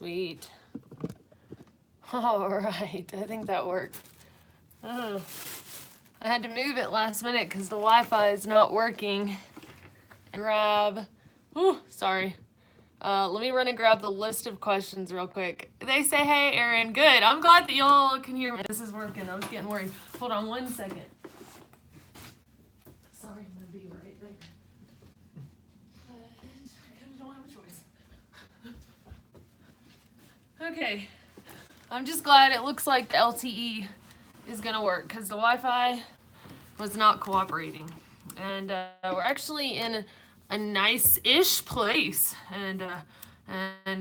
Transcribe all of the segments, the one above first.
Sweet. All right, I think that worked. Oh, I had to move it last minute because the Wi-Fi is not working. Grab. Sorry. Let me run and grab the list of questions real quick. They say, hey, Aaron. Good. I'm glad that y'all can hear me. This is working. I was getting worried. Hold on 1 second. Sorry, I'm going to be right there. I don't have a choice. Okay. I'm just glad it looks like the LTE is going to work because the Wi-Fi was not cooperating. And we're actually in a nice-ish place. And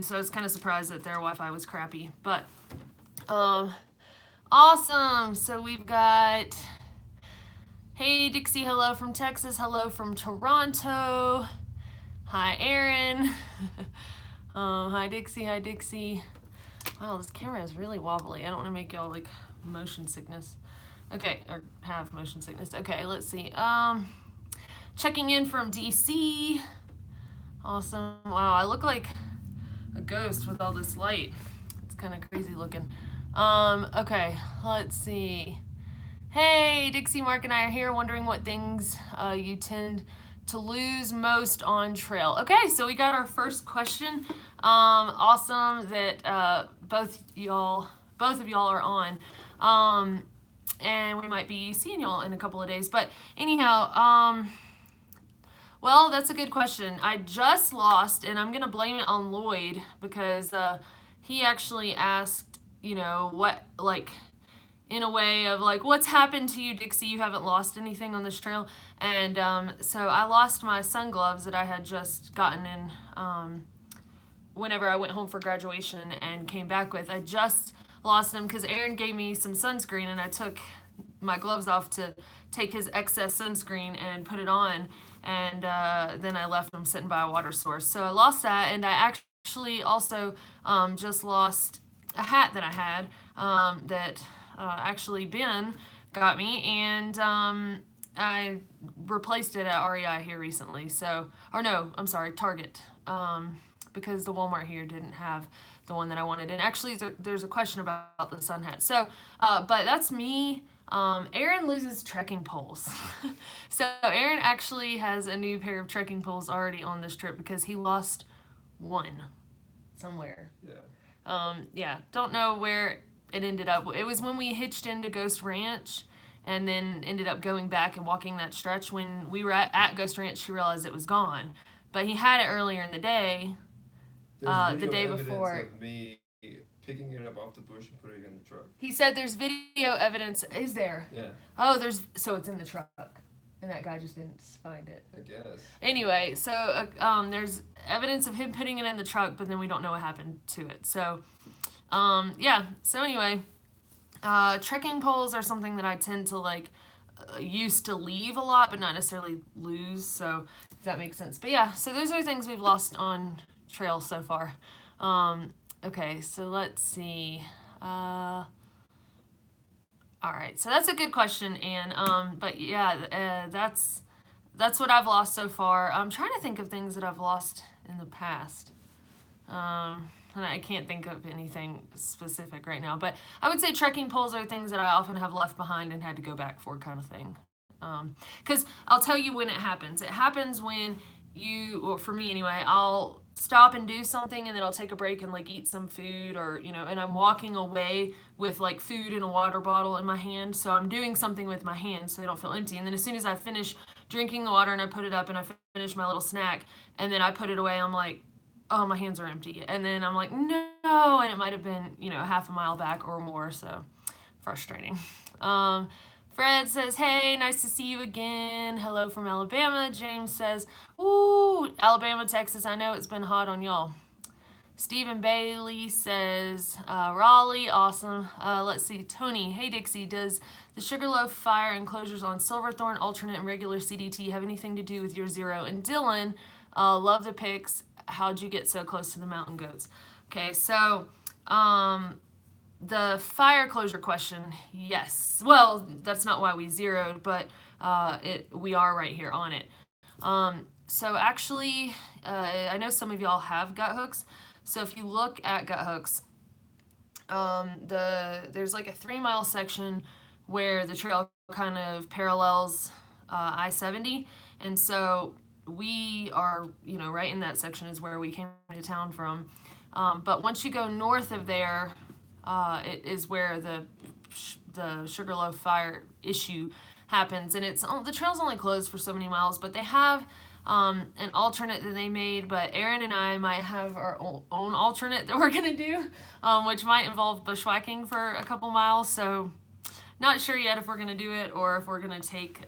so I was kind of surprised that their Wi-Fi was crappy. But awesome. So we've got, hey, Dixie, hello from Texas. Hello from Toronto. Hi, Aaron. Hi, Dixie. Hi, Dixie. Wow, this camera is really wobbly. I don't want to make y'all like motion sickness. Okay, or have motion sickness. Okay, let's see. Checking in from DC. Awesome. Wow, I look like a ghost with all this light. It's kind of crazy looking. Okay, let's see. Hey, Dixie, Mark, and I are here wondering what things you tend to lose most on trail. Okay, so we got our first question. Awesome that both of y'all are on. And we might be seeing y'all in a couple of days. But anyhow, well, that's a good question. I just lost, and I'm going to blame it on Lloyd because he actually asked, what, like, in a way of like, what's happened to you, Dixie? You haven't lost anything on this trail. And so I lost my sun gloves that I had just gotten in whenever I went home for graduation and came back with. I just lost them because Aaron gave me some sunscreen and I took my gloves off to take his excess sunscreen and put it on. And then I left them sitting by a water source. So I lost that, and I actually also just lost a hat that I had that actually Ben got me, and I replaced it at REI here recently. So, or no, I'm sorry, Target, because the Walmart here didn't have the one that I wanted. And actually, there's a question about the sun hat. So, but that's me. Aaron loses trekking poles. So Aaron actually has a new pair of trekking poles already on this trip because he lost one somewhere. Yeah, don't know where it ended up. It was when we hitched into Ghost Ranch and then ended up going back and walking that stretch. When we were at Ghost Ranch, he realized it was gone. But he had it earlier in the day, the day before. Of me picking it up off the bush and putting it in the truck. He said there's video evidence. Is there? Yeah. Oh, so it's in the truck. And that guy just didn't find it. I guess. Anyway, so there's evidence of him putting it in the truck, but then we don't know what happened to it. So, yeah. So anyway, trekking poles are something that I tend to like used to leave a lot, but not necessarily lose. So if that makes sense. But yeah, so those are things we've lost on trail so far. Okay, so let's see. All right, so that's a good question, and but yeah, that's what I've lost so far. I'm trying to think of things that I've lost in the past, and I can't think of anything specific right now. But I would say trekking poles are things that I often have left behind and had to go back for, kind of thing. Because I'll tell you when it happens. It happens when or for me anyway, I'll stop and do something and then I'll take a break and like eat some food or and I'm walking away with like food and a water bottle in my hand, so I'm doing something with my hands so they don't feel empty, and then as soon as I finish drinking the water and I put it up and I finish my little snack and then I put it away, I'm like, oh, my hands are empty, and then I'm like, no, and it might have been half a mile back or more, so frustrating. Fred says, hey, nice to see you again. Hello from Alabama. James says, ooh, Alabama, Texas, I know it's been hot on y'all. Stephen Bailey says, Raleigh, awesome. Let's see, Tony, hey, Dixie, does the Sugarloaf fire enclosures on Silverthorne, alternate, and regular CDT have anything to do with your zero? And Dylan, love the pics. How'd you get so close to the mountain goats? Okay, so, the fire closure question, yes. Well, that's not why we zeroed, but we are right here on it. So actually, I know some of y'all have gut hooks. So if you look at gut hooks, there's like a 3 mile section where the trail kind of parallels I-70, and so we are, right in that section is where we came to town from. But once you go north of there, it is where the Sugarloaf fire issue happens, and the trail's only closed for so many miles, but they have an alternate that they made. But Aaron and I might have our own alternate that we're gonna do, which might involve bushwhacking for a couple miles. So not sure yet if we're gonna do it or if we're gonna take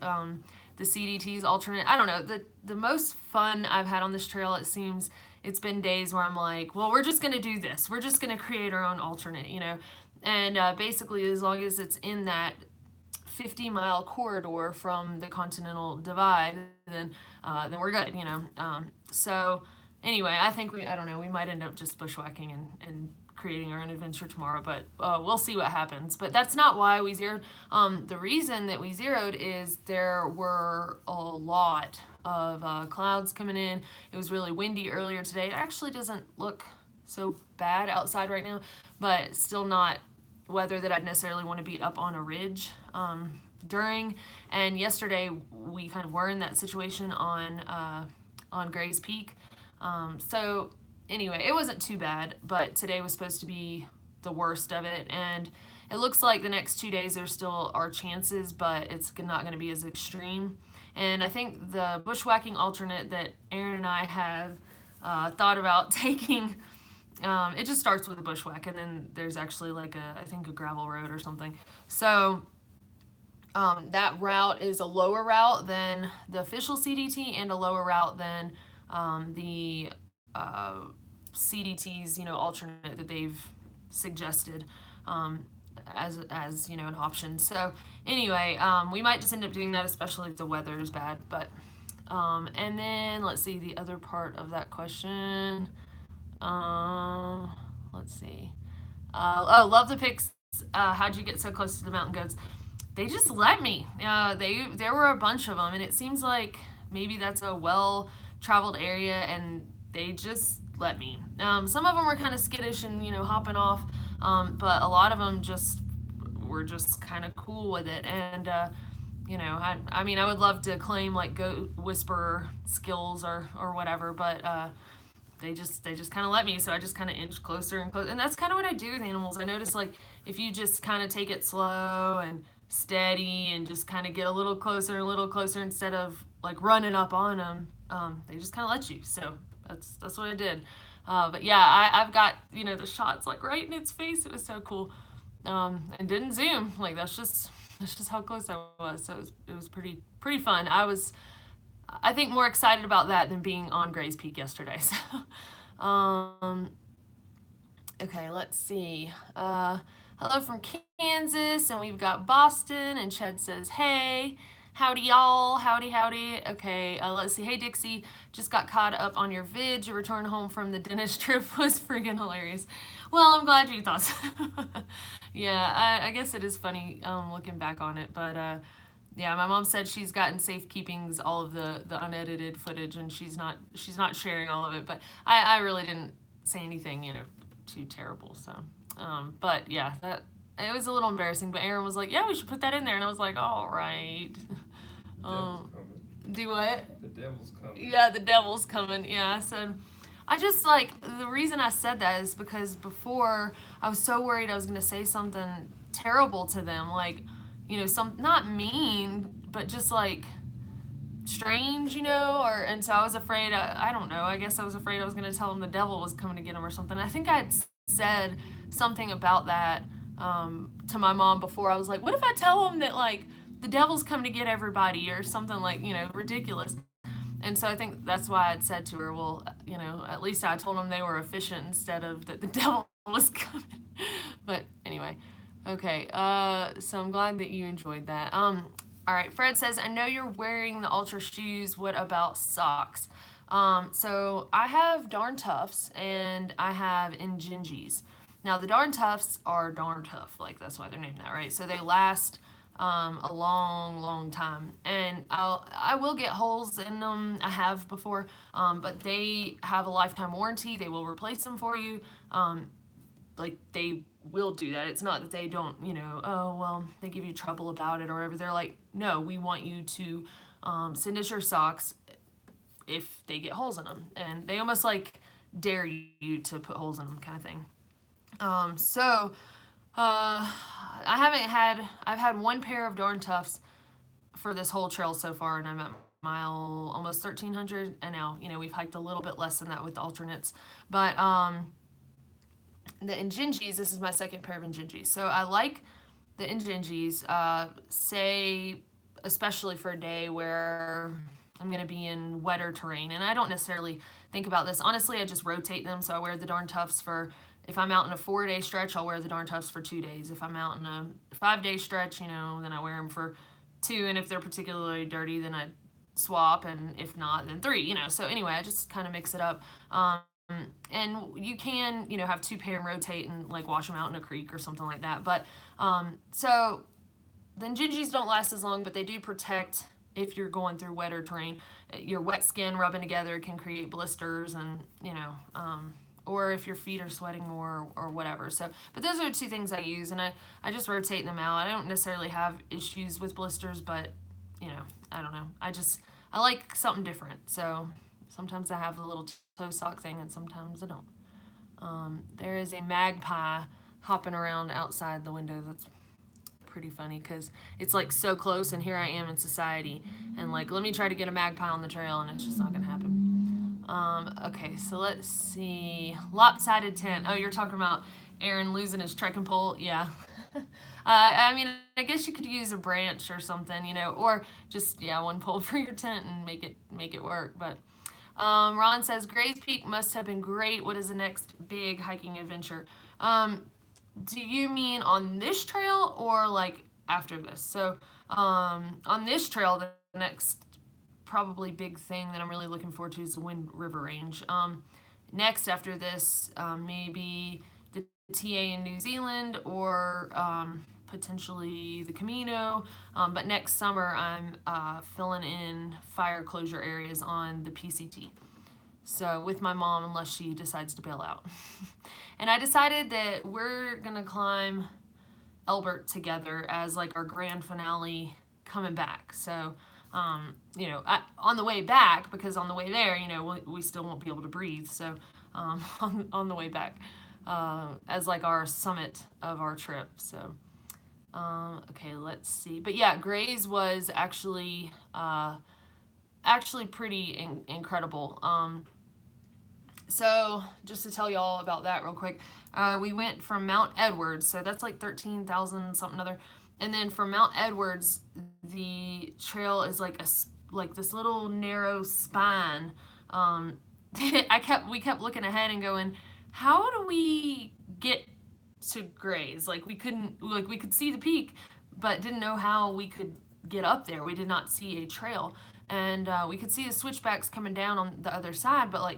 the CDT's alternate. I don't know. The most fun I've had on this trail, it seems, it's been days where I'm like, well, we're just gonna do this. We're just gonna create our own alternate. And basically, as long as it's in that 50-mile corridor from the Continental Divide, then we're good. So anyway, I think I don't know, we might end up just bushwhacking and creating our own adventure tomorrow, but we'll see what happens. But that's not why we zeroed. The reason that we zeroed is there were a lot of clouds coming in. It was really windy earlier today. It actually doesn't look so bad outside right now, but still not weather that I'd necessarily want to be up on a ridge during. And yesterday we kind of were in that situation on Gray's Peak. So anyway, it wasn't too bad, but today was supposed to be the worst of it, and it looks like the next 2 days there still are chances, but it's not going to be as extreme. And I think the bushwhacking alternate that Aaron and I have thought about taking, it just starts with a bushwhack, and then there's actually like I think a gravel road or something. So that route is a lower route than the official CDT and a lower route than the CDT's alternate that they've suggested as an option. So anyway, we might just end up doing that, especially if the weather is bad. But and then let's see the other part of that question. Let's see. Love the pics. How'd you get so close to the mountain goats? They just let me. There were a bunch of them, and it seems like maybe that's a well traveled area, and they just let me. Some of them were kind of skittish and hopping off, but a lot of them just were just kind of cool with it. And I mean, I would love to claim like goat whisperer skills or whatever, but they just kind of let me, so I just kind of inch closer and closer. And that's kind of what I do with animals. I notice like if you just kind of take it slow and steady and just kind of get a little closer instead of like running up on them, they just kind of let you. So that's what I did. But yeah, I've got the shots like right in its face. It was so cool, and didn't zoom. Like that's just how close I was. So it was pretty fun. I think more excited about that than being on Gray's Peak yesterday. So, okay, let's see. Hello from Kansas, and we've got Boston, and Ched says, hey, howdy y'all, howdy. Okay, let's see. Hey Dixie, just got caught up on your vid. Your return home from the dentist trip was freaking hilarious. Well, I'm glad you thought so. Yeah, I guess it is funny looking back on it, but yeah, my mom said she's gotten safekeepings all of the unedited footage, and she's not sharing all of it. But I really didn't say anything too terrible. So, but yeah, that it was a little embarrassing. But Aaron was like, "Yeah, we should put that in there," and I was like, "All right." Do what? The devil's coming. Yeah, the devil's coming. Yeah, I said. I just like the reason I said that is because before I was so worried I was gonna say something terrible to them, like some not mean, but just like strange, or and so I was afraid. I don't know. I guess I was afraid I was gonna tell them the devil was coming to get them or something. I think I had said something about that to my mom before. I was like, what if I tell them that like the devil's coming to get everybody or something like ridiculous. And so I think that's why I'd said to her, well, at least I told them they were efficient instead of that the devil was coming. But anyway, okay. So I'm glad that you enjoyed that. All right. Fred says, I know you're wearing the Ultra shoes. What about socks? So I have Darn Toughs and I have Injinjis. Now the Darn Toughs are darn tough. Like that's why they're named that, right? So they last a long, long time. And I will get holes in them. I have before, but they have a lifetime warranty. They will replace them for you. Like they will do that. It's not that they don't, oh well, they give you trouble about it or whatever. They're like, no, we want you to send us your socks if they get holes in them, and they almost like dare you to put holes in them, kind of thing. So I've had one pair of Darn Toughs for this whole trail so far, and I'm at mile almost 1,300. And now, we've hiked a little bit less than that with the alternates. But the Injinjis, this is my second pair of Injinjis. So I like the Injinjis, say, especially for a day where I'm going to be in wetter terrain. And I don't necessarily think about this. Honestly, I just rotate them. So I wear the Darn Toughs for, if I'm out in a 4-day stretch, I'll wear the Darn Toughs for 2 days. If I'm out in a 5-day stretch, then I wear them for two. And if they're particularly dirty, then I swap. And if not, then three, So anyway, I just kind of mix it up. And you can, have two pair and rotate and like wash them out in a creek or something like that. But so the Injinjis don't last as long, but they do protect if you're going through wetter terrain. Your wet skin rubbing together can create blisters, and or if your feet are sweating more or whatever. So, but those are the two things I use, and I just rotate them out. I don't necessarily have issues with blisters, but I don't know. I like something different. So sometimes I have the little toe sock thing, and sometimes I don't. There is a magpie hopping around outside the window. That's pretty funny because it's like so close, and here I am in society, and like let me try to get a magpie on the trail, and it's just not gonna happen. Okay, so let's see. Lopsided tent. Oh, you're talking about Aaron losing his trekking pole? Yeah. I mean, I guess you could use a branch or something, or just one pole for your tent and make it work. But Ron says Gray's Peak must have been great. What is the next big hiking adventure? Do you mean on this trail or like after this? So on this trail, the next probably big thing that I'm really looking forward to is the Wind River Range. Next after this, maybe the TA in New Zealand or potentially the Camino. But next summer, I'm filling in fire closure areas on the PCT. So with my mom, unless she decides to bail out. And I decided that we're gonna climb Elbert together as like our grand finale coming back. So, on the way back, because on the way there, we still won't be able to breathe. So, on the way back, as like our summit of our trip. So, okay, let's see. But yeah, Gray's was actually pretty incredible. So just to tell y'all about that real quick, we went from Mount Edwards, so that's like 13,000 something other, and then from Mount Edwards, the trail is like this little narrow spine. We kept looking ahead and going, how do we get to Gray's? Like we could see the peak, but didn't know how we could get up there. We did not see a trail, and we could see the switchbacks coming down on the other side, but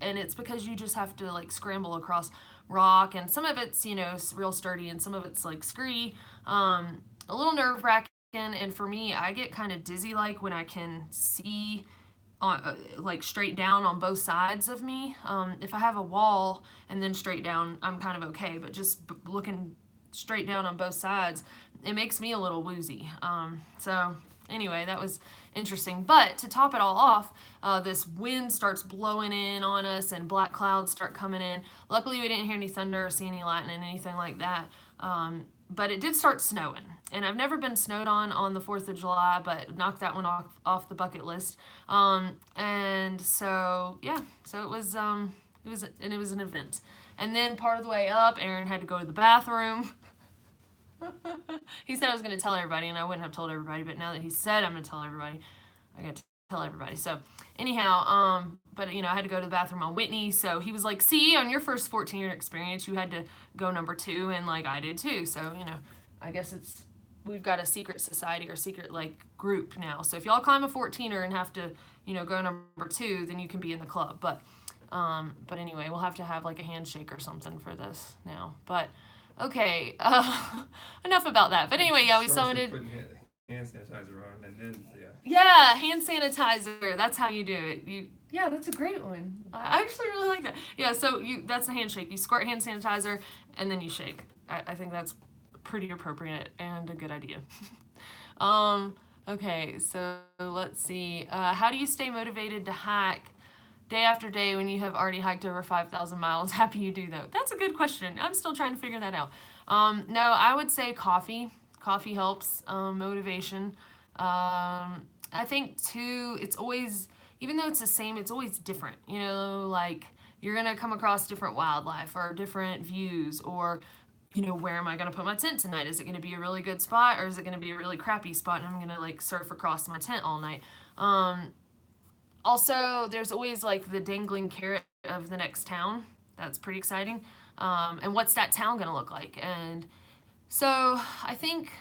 and it's because you just have to like scramble across rock, and some of it's real sturdy, and some of it's like scree, a little nerve wracking. And for me, I get kind of dizzy like when I can see on like straight down on both sides of me. If I have a wall and then straight down, I'm kind of okay, but just looking straight down on both sides, it makes me a little woozy. So anyway, that was interesting. But to top it all off, this wind starts blowing in on us, and black clouds start coming in. Luckily, we didn't hear any thunder or see any lightning, anything like that. But it did start snowing, and I've never been snowed on the 4th of July, but knocked that one off the bucket list. And so yeah, so it was an event. And then part of the way up, Aaron had to go to the bathroom. He said I was going to tell everybody, and I wouldn't have told everybody, but now that he said I'm going to tell everybody, I got to tell everybody. So anyhow, but I had to go to the bathroom on Whitney, so he was like, see, on your first 14-year experience, you had to go number 2, and like I did too. So I guess we've got a secret society or secret like group now. So if y'all climb a 14er and have to go number 2, then you can be in the club. But anyway, we'll have to have like a handshake or something for this now. But Okay, enough about that. But anyway, yeah, we Starts with summited. putting hand sanitizer on, and then yeah. Yeah, hand sanitizer. That's how you do it. Yeah, that's a great one. I actually really like that. Yeah, so that's a handshake. You squirt hand sanitizer and then you shake. I think that's pretty appropriate and a good idea. um, okay, so let's see. How do you stay motivated to hike day after day when you have already hiked over 5,000 miles? Happy you do though. That's a good question. I'm still trying to figure that out. No, I would say coffee. Coffee helps motivation. I think too, it's always, even though it's the same, it's always different. You know, like you're gonna come across different wildlife or different views, or where am I gonna put my tent tonight? Is it gonna be a really good spot, or is it gonna be a really crappy spot and I'm gonna like surf across my tent all night? Um, Also, there's always like the dangling carrot of the next town. That's pretty exciting. And what's that town gonna look like? And so I think,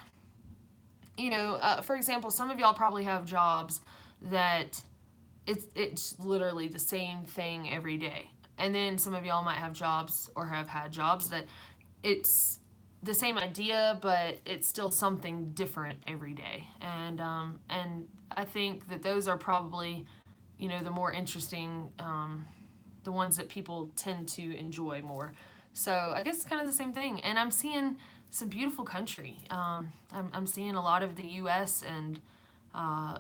for example, some of y'all probably have jobs that it's literally the same thing every day. And then some of y'all might have jobs or have had jobs that it's the same idea, but it's still something different every day. And I think that those are probably, the more interesting, the ones that people tend to enjoy more. So I guess it's kind of the same thing. And I'm seeing some beautiful country. I'm seeing a lot of the U.S. and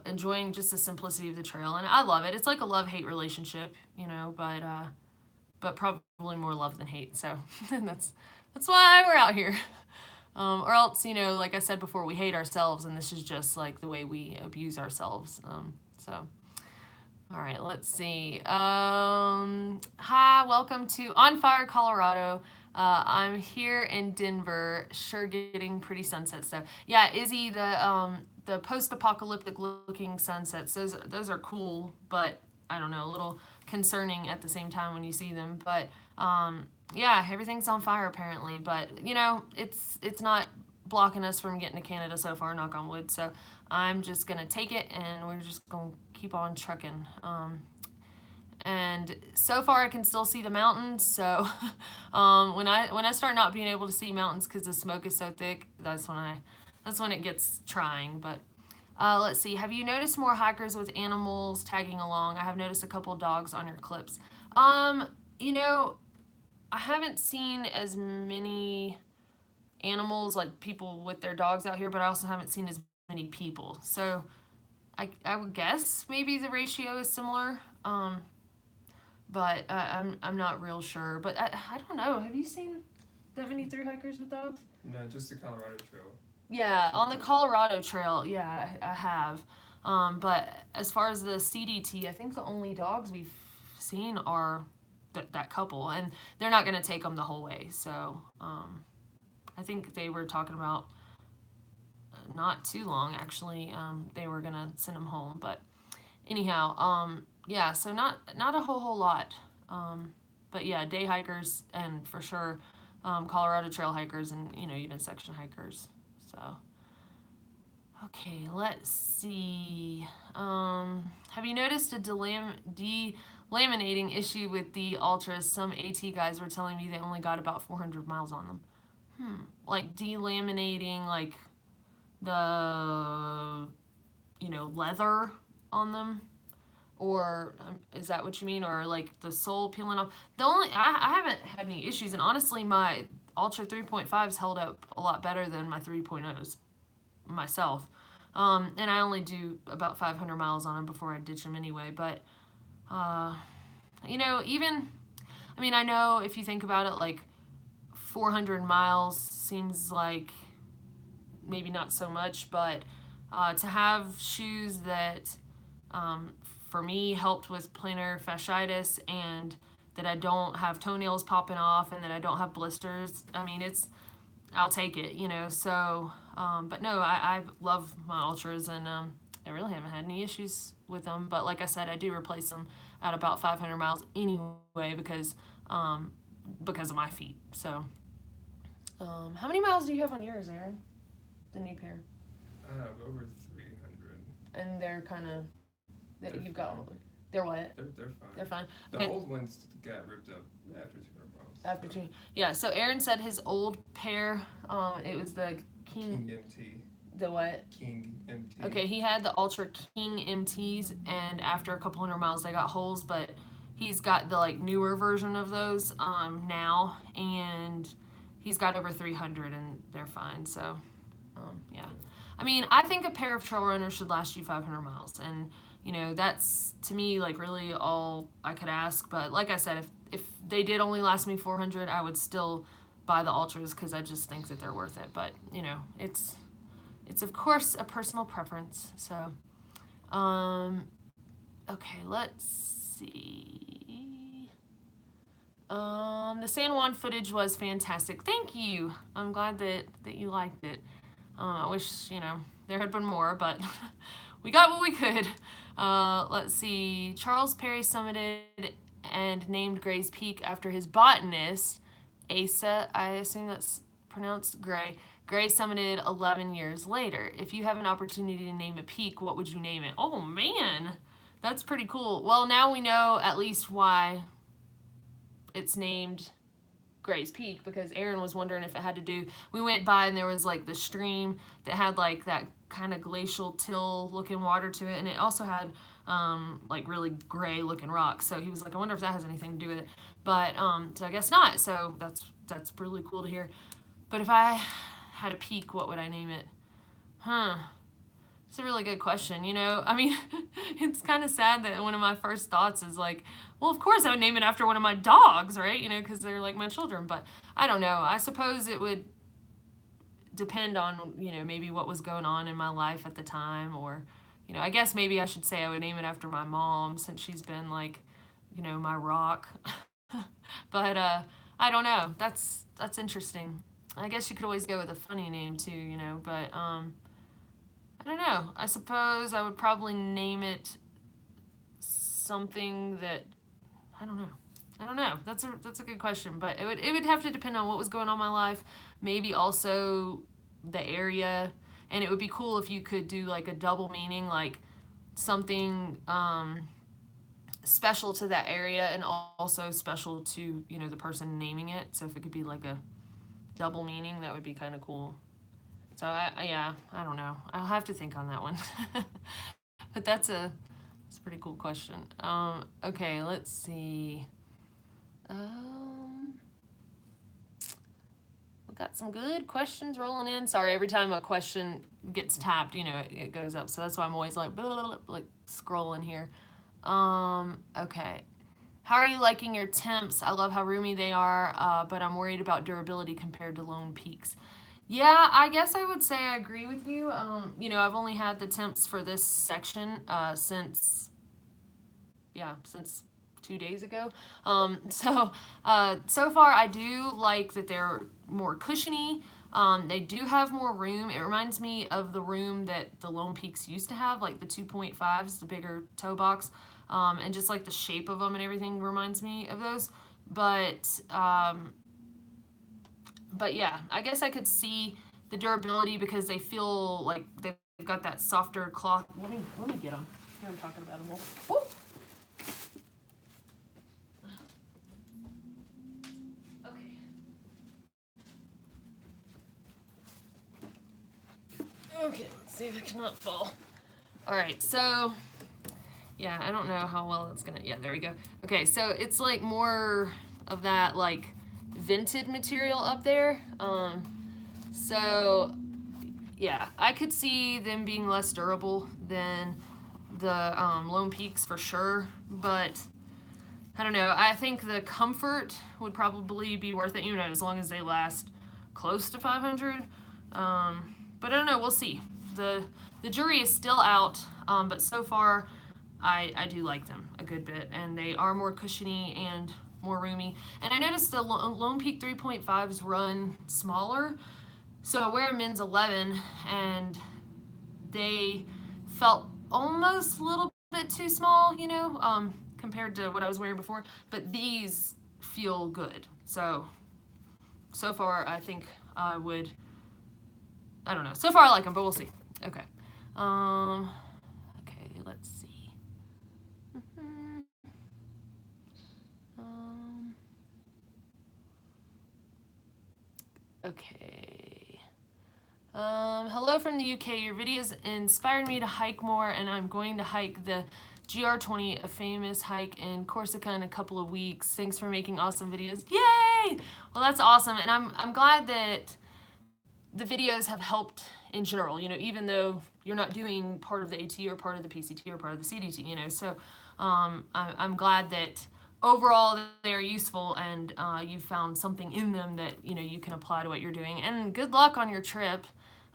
enjoying just the simplicity of the trail, and I love it. It's like a love-hate relationship, but probably more love than hate. So that's why we're out here. Or else, like I said before, we hate ourselves, and this is just like the way we abuse ourselves. So all right, let's see. Hi, welcome to On Fire, Colorado. I'm here in Denver, sure getting pretty sunsets though. Yeah, Izzy, the post-apocalyptic looking sunsets, those are cool, but I don't know, a little concerning at the same time when you see them. But yeah, everything's on fire apparently. But it's not blocking us from getting to Canada so far, knock on wood. So I'm just gonna take it, and we're just gonna keep on trucking. And so far, I can still see the mountains. So when I start not being able to see mountains because the smoke is so thick, that's when it gets trying. But let's see. Have you noticed more hikers with animals tagging along? I have noticed a couple dogs on your clips. Um, you know, I haven't seen as many animals like people with their dogs out here, but I also haven't seen as many people. So I would guess maybe the ratio is similar. But I'm not real sure. But I don't know. Have you seen 73 hikers with dogs? No, just the Colorado Trail. Yeah, on the Colorado Trail, yeah, I have. But as far as the CDT, I think the only dogs we've seen are that couple, and they're not going to take them the whole way. So I think they were talking about not too long, actually. They were going to send them home. But anyhow, yeah, so not a whole lot. But yeah, day hikers and for sure Colorado Trail hikers and even section hikers. So okay, let's see. Have you noticed a delaminating issue with the ultras? Some AT guys were telling me they only got about 400 miles on them. Like delaminating, like the leather on them, or is that what you mean, or like the sole peeling off? I haven't had any issues, and honestly, my Ultra 3.5s held up a lot better than my 3.0s myself. And I only do about 500 miles on them before I ditch them anyway. But uh, even I mean, I know if you think about it, like 400 miles seems like maybe not so much, but to have shoes that um, for me helped with plantar fasciitis, and that I don't have toenails popping off, and that I don't have blisters. I mean, I'll take it. So, but no, I love my ultras, and I really haven't had any issues with them. But like I said, I do replace them at about 500 miles anyway um, because of my feet. So, how many miles do you have on yours, Aaron? The new pair, I have over 300. and they're kind of that They're you've got. fine. They're what? They're They're fine. fine. The Okay. old ones got ripped up after 200 miles. After two. Yeah, so Aaron said his old pair, it was the King. King MT. The what? King MT. Okay, he had the Ultra King MTs, and after a couple hundred miles, they got holes, but he's got the like newer version of those now, and he's got over 300, and they're fine. So, yeah. I mean, I think a pair of trail runners should last you 500 miles, and that's to me like really all I could ask. But like I said, if they did only last me 400, I would still buy the ultras because I just think that they're worth it. But it's of course a personal preference. So, okay, let's see. The San Juan footage was fantastic. Thank you. I'm glad that you liked it. I wish there had been more, but we got what we could. Let's see. Charles Perry summited and named Gray's Peak after his botanist, Asa. I assume that's pronounced Gray. Gray summited 11 years later. If you have an opportunity to name a peak, what would you name it? Oh man, that's pretty cool. Well, now we know at least why it's named Gray's Peak, because Aaron was wondering if it had to do. We went by and there was like the stream that had like that kind of glacial till looking water to it, and it also had like really gray looking rocks. So he was like, I wonder if that has anything to do with it. But so I guess not. So that's really cool to hear. But if I had a peak, what would I name it? Huh. It's a really good question. I mean, it's kind of sad that one of my first thoughts is like, well, of course I would name it after one of my dogs, right? Because they're like my children. But I don't know. I suppose it would depend on, maybe what was going on in my life at the time. Or, I guess maybe I should say I would name it after my mom, since she's been like, my rock. But I don't know. That's interesting. I guess you could always go with a funny name too, but I don't know. I suppose I would probably name it something that I don't know. I don't know. That's a good question, but it would have to depend on what was going on in my life, maybe also the area, and it would be cool if you could do like a double meaning, like something special to that area and also special to the person naming it. So if it could be like a double meaning, that would be kind of cool. So yeah, I don't know. I'll have to think on that one. But that's a pretty cool question. Okay, let's see. We got some good questions rolling in. Sorry, every time a question gets tapped, it goes up. So that's why I'm always like scrolling here. Okay. How are you liking your temps? I love how roomy they are, but I'm worried about durability compared to Lone Peaks. Yeah, I guess I would say I agree with you. I've only had the temps for this section since 2 days ago. So far I do like that they're more cushiony. They do have more room. It reminds me of the room that the Lone Peaks used to have, like the 2.5s, the bigger toe box, and just like the shape of them and everything reminds me of those. But yeah, I guess I could see the durability because they feel like they've got that softer cloth. Let me get them. Here I'm talking about them. Woo! Okay. Okay, let's see if it cannot fall. All right, so yeah, I don't know how well it's gonna. Yeah, there we go. Okay, so it's like more of that like vented material up there. So yeah, I could see them being less durable than the Lone Peaks for sure, but I don't know. I think the comfort would probably be worth it, as long as they last close to 500. But I don't know. We'll see. The jury is still out, but so far I do like them a good bit, and they are more cushiony and more roomy. And I noticed the Lone Peak 3.5s run smaller. So I wear a men's 11, and they felt almost a little bit too small, compared to what I was wearing before. But these feel good. So far, I think I would. I don't know. So far, I like them, but we'll see. Okay. Okay. Let's see. Okay. Hello from the UK. Your videos inspired me to hike more, and I'm going to hike the GR20, a famous hike in Corsica, in a couple of weeks. Thanks for making awesome videos. Yay! Well, that's awesome, and I'm glad that the videos have helped in general. You know, even though you're not doing part of the AT or part of the PCT or part of the CDT. You know, so I'm glad that overall they are useful and you found something in them that you can apply to what you're doing. And good luck on your trip.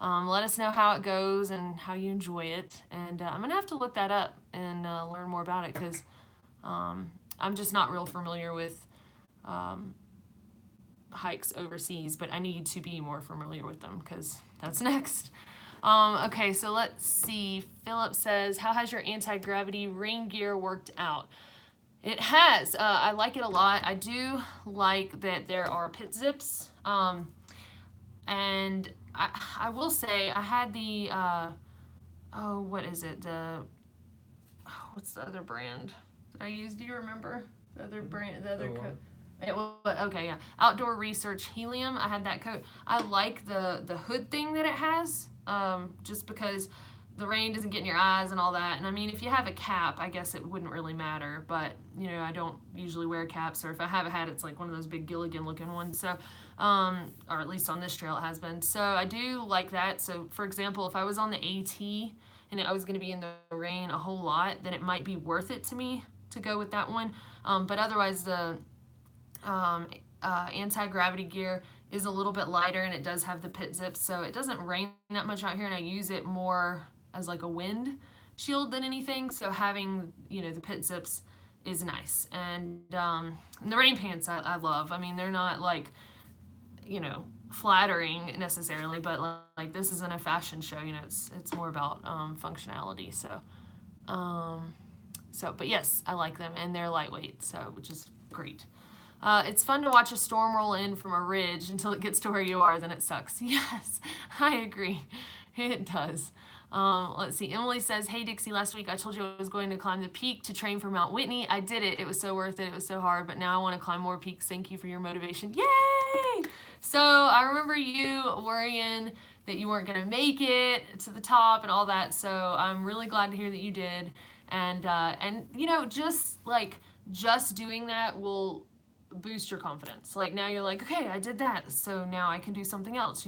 Let us know how it goes and how you enjoy it. And I'm gonna have to look that up and learn more about it because I'm just not real familiar with um, hikes overseas, but I need to be more familiar with them because that's next. Okay, so let's see. Philip says, "How has your anti-gravity rain gear worked out?" It has. I like it a lot. I do like that there are pit zips. And I will say I had the oh, what is it? The what's the other brand that I used? Do you remember the other brand? The other coat. It was okay, yeah. Outdoor Research Helium. I had that coat. I like the hood thing that it has. Just because the rain doesn't get in your eyes and all that. And I mean, if you have a cap, I guess it wouldn't really matter. But I don't usually wear caps, or if I have a hat, it's like one of those big Gilligan looking ones. So, or at least on this trail it has been. So I do like that. So for example, if I was on the AT and I was going to be in the rain a whole lot, then it might be worth it to me to go with that one. But otherwise, the anti-gravity gear is a little bit lighter and it does have the pit zips, so it doesn't rain that much out here, and I use it more as like a wind shield than anything. So having the pit zips is nice, and the rain pants I love. I mean, they're not like flattering necessarily, but like this isn't a fashion show. It's more about functionality. Um, but yes, I like them, and they're lightweight, so which is great. It's fun to watch a storm roll in from a ridge until it gets to where you are, then it sucks. Yes, I agree. It does. Let's see. Emily says, "Hey Dixie, last week I told you I was going to climb the peak to train for Mount Whitney. I did it. It was so worth it. It was so hard, but now I want to climb more peaks. Thank you for your motivation." Yay! So I remember you worrying that you weren't going to make it to the top and all that. So I'm really glad to hear that you did. And just doing that will boost your confidence. Like now you're like, okay, I did that, so now I can do something else.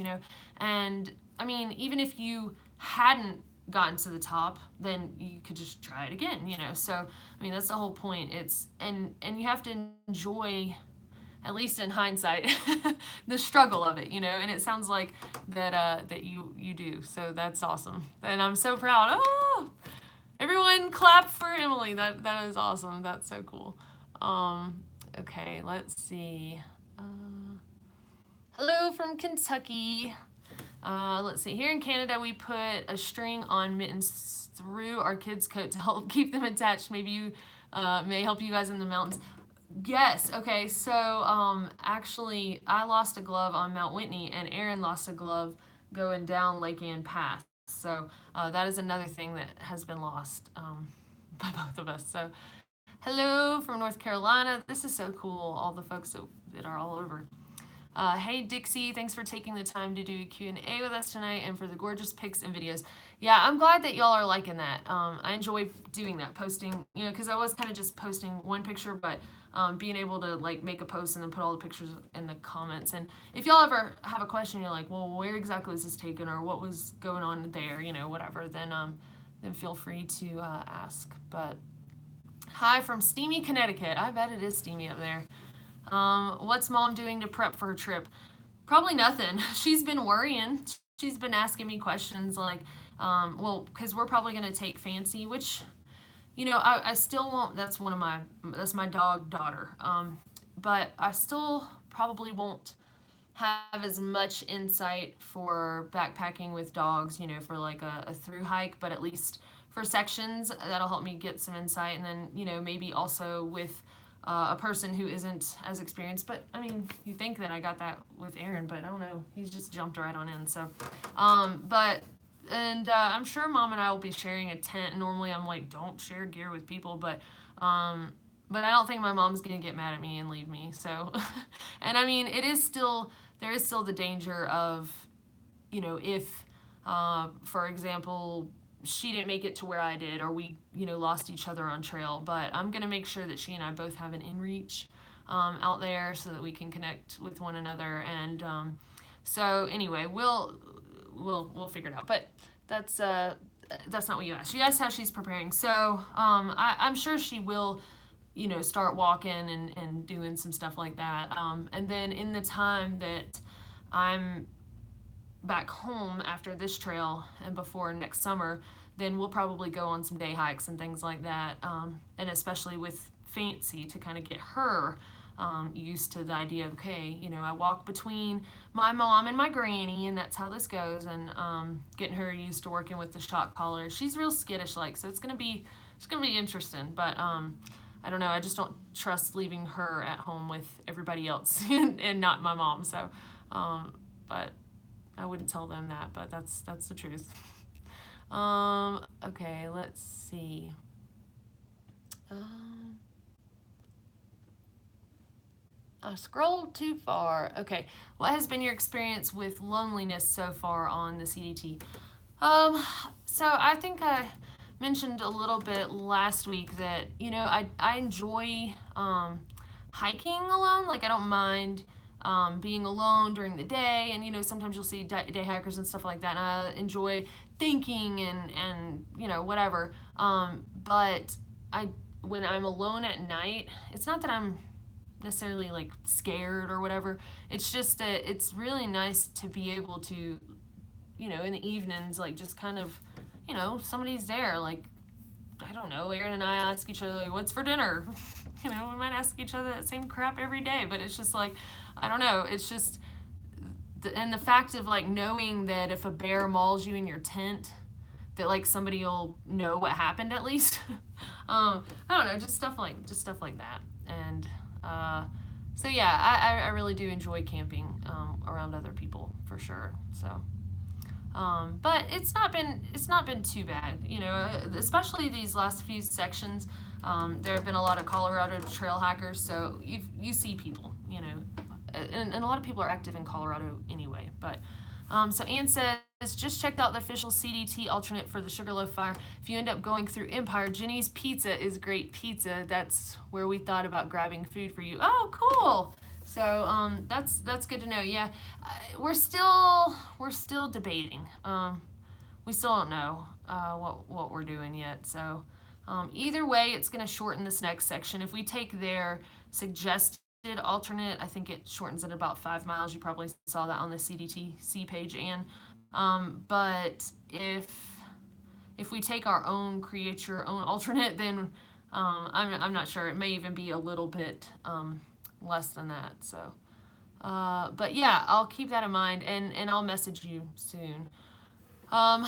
And I mean, even if you hadn't gotten to the top, then you could just try it again. So I mean, that's the whole point. It's and you have to enjoy, at least in hindsight, the struggle of it. And it sounds like that you do. So that's awesome, and I'm so proud. Oh, everyone clap for Emily. That is awesome. That's so cool. Okay, let's see. Hello from Kentucky. Let's see. Here in Canada, we put a string on mittens through our kids' coat to help keep them attached. Maybe you may help you guys in the mountains. Yes. Okay. So actually, I lost a glove on Mount Whitney, and Aaron lost a glove going down Lake Ann Pass. So that is another thing that has been lost by both of us. So hello from North Carolina. This is so cool. All the folks that are all over. Hey Dixie, thanks for taking the time to do Q&A with us tonight and for the gorgeous pics and videos. Yeah, I'm glad that y'all are liking that. I enjoy doing that, posting, because I was kind of just posting one picture, but being able to like make a post and then put all the pictures in the comments. And if y'all ever have a question, you're like, well, where exactly was this taken, or what was going on there, whatever, then feel free to ask. But hi from steamy Connecticut. I bet it is steamy up there. What's mom doing to prep for her trip? Probably nothing. She's been worrying. She's been asking me questions like, well, because we're probably going to take Fancy, which, I still won't. That's my dog daughter. But I still probably won't have as much insight for backpacking with dogs, for like a through hike, but at least for sections, that'll help me get some insight. And then, maybe also with a person who isn't as experienced. But I mean, you think that I got that with Aaron, but I don't know. He's just jumped right on in. So, I'm sure mom and I will be sharing a tent. Normally I'm like, don't share gear with people, but I don't think my mom's gonna get mad at me and leave me. So, and I mean, it is still there is still the danger of, if, for example, she didn't make it to where I did, or we, lost each other on trail. But I'm gonna make sure that she and I both have an inReach out there so that we can connect with one another. And so anyway, we'll figure it out. But that's uh, that's not what you asked. You asked how she's preparing. So I'm sure she will, start walking and doing some stuff like that. And then in the time that I'm back home after this trail and before next summer, then we'll probably go on some day hikes and things like that. And especially with Fancy, to kind of get her used to the idea of, okay, I walk between my mom and my granny, and that's how this goes. And getting her used to working with the shock collar. She's real skittish, like, so it's gonna be interesting. But I don't know. I just don't trust leaving her at home with everybody else and not my mom. So, but I wouldn't tell them that, but that's the truth. Okay, let's see. Um, I scrolled too far. Okay, what has been your experience with loneliness so far on the CDT? Um, so I think I mentioned a little bit last week that I enjoy hiking alone. Like I don't mind being alone during the day, and sometimes you'll see day hikers and stuff like that. And I enjoy thinking and whatever. But I when I'm alone at night, it's not that I'm necessarily like scared or whatever. It's just that it's really nice to be able to, in the evenings, like just kind of, somebody's there. Like, I don't know, Aaron and I ask each other, like, what's for dinner? We might ask each other that same crap every day, but it's just like, I don't know. It's just, and the fact of like knowing that if a bear mauls you in your tent, that like somebody will know what happened at least. I don't know, just stuff like that. And so yeah, I really do enjoy camping around other people for sure. So but it's not been too bad, especially these last few sections. There have been a lot of Colorado trail hackers, so you see people, and a lot of people are active in Colorado anyway. But so Ann says, just checked out the official CDT alternate for the Sugarloaf Fire. If you end up going through Empire, Jenny's Pizza is great pizza. That's where we thought about grabbing food for you. Oh, cool. So that's good to know. Yeah, we're still debating. We still don't know what we're doing yet. So either way, it's going to shorten this next section. If we take their suggested alternate, I think it shortens it about 5 miles. You probably saw that on the CDTC page, and but if we take our own, create your own alternate, then I'm not sure. It may even be a little bit less than that. So, but yeah, I'll keep that in mind, and I'll message you soon, um,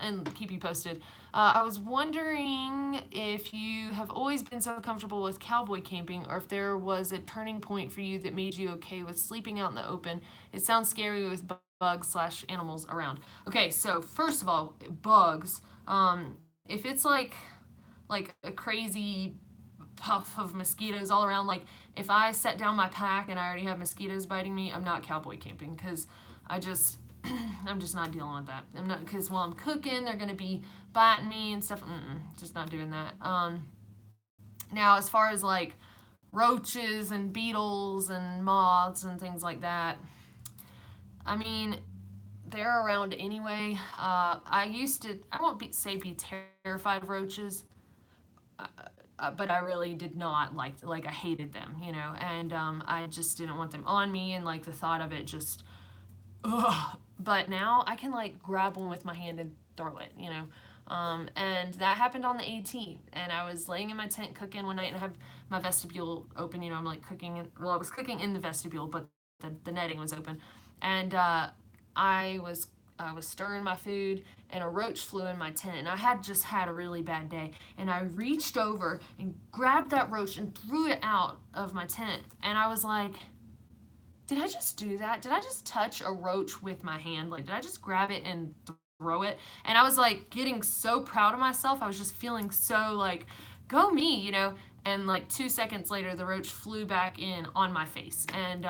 and keep you posted. I was wondering if you have always been so comfortable with cowboy camping, or if there was a turning point for you that made you okay with sleeping out in the open. It sounds scary with bugs/animals around. Okay, so first of all, bugs. If it's like a crazy puff of mosquitoes all around, like if I set down my pack and I already have mosquitoes biting me, I'm not cowboy camping, because I just I'm just not dealing with that. I'm not, because while I'm cooking, they're gonna be biting me and stuff. Just not doing that. Now, as far as like roaches and beetles and moths and things like that, I mean, they're around anyway. I won't say be terrified of roaches, uh, but I really did not like I hated them, and I just didn't want them on me, and like the thought of it just, ugh. But now I can like grab one with my hand and throw it. And that happened on the 18th, and I was laying in my tent cooking one night, and I had my vestibule open. I'm like cooking, well, I was cooking in the vestibule, but the netting was open, and I was I was stirring my food, and a roach flew in my tent, and I had just had a really bad day, and I reached over and grabbed that roach and threw it out of my tent, and I was like, did I just do that? Did I just touch a roach with my hand? Like, did I just grab it and throw it? And I was like getting so proud of myself. I was just feeling so like, go me, and like 2 seconds later the roach flew back in on my face, and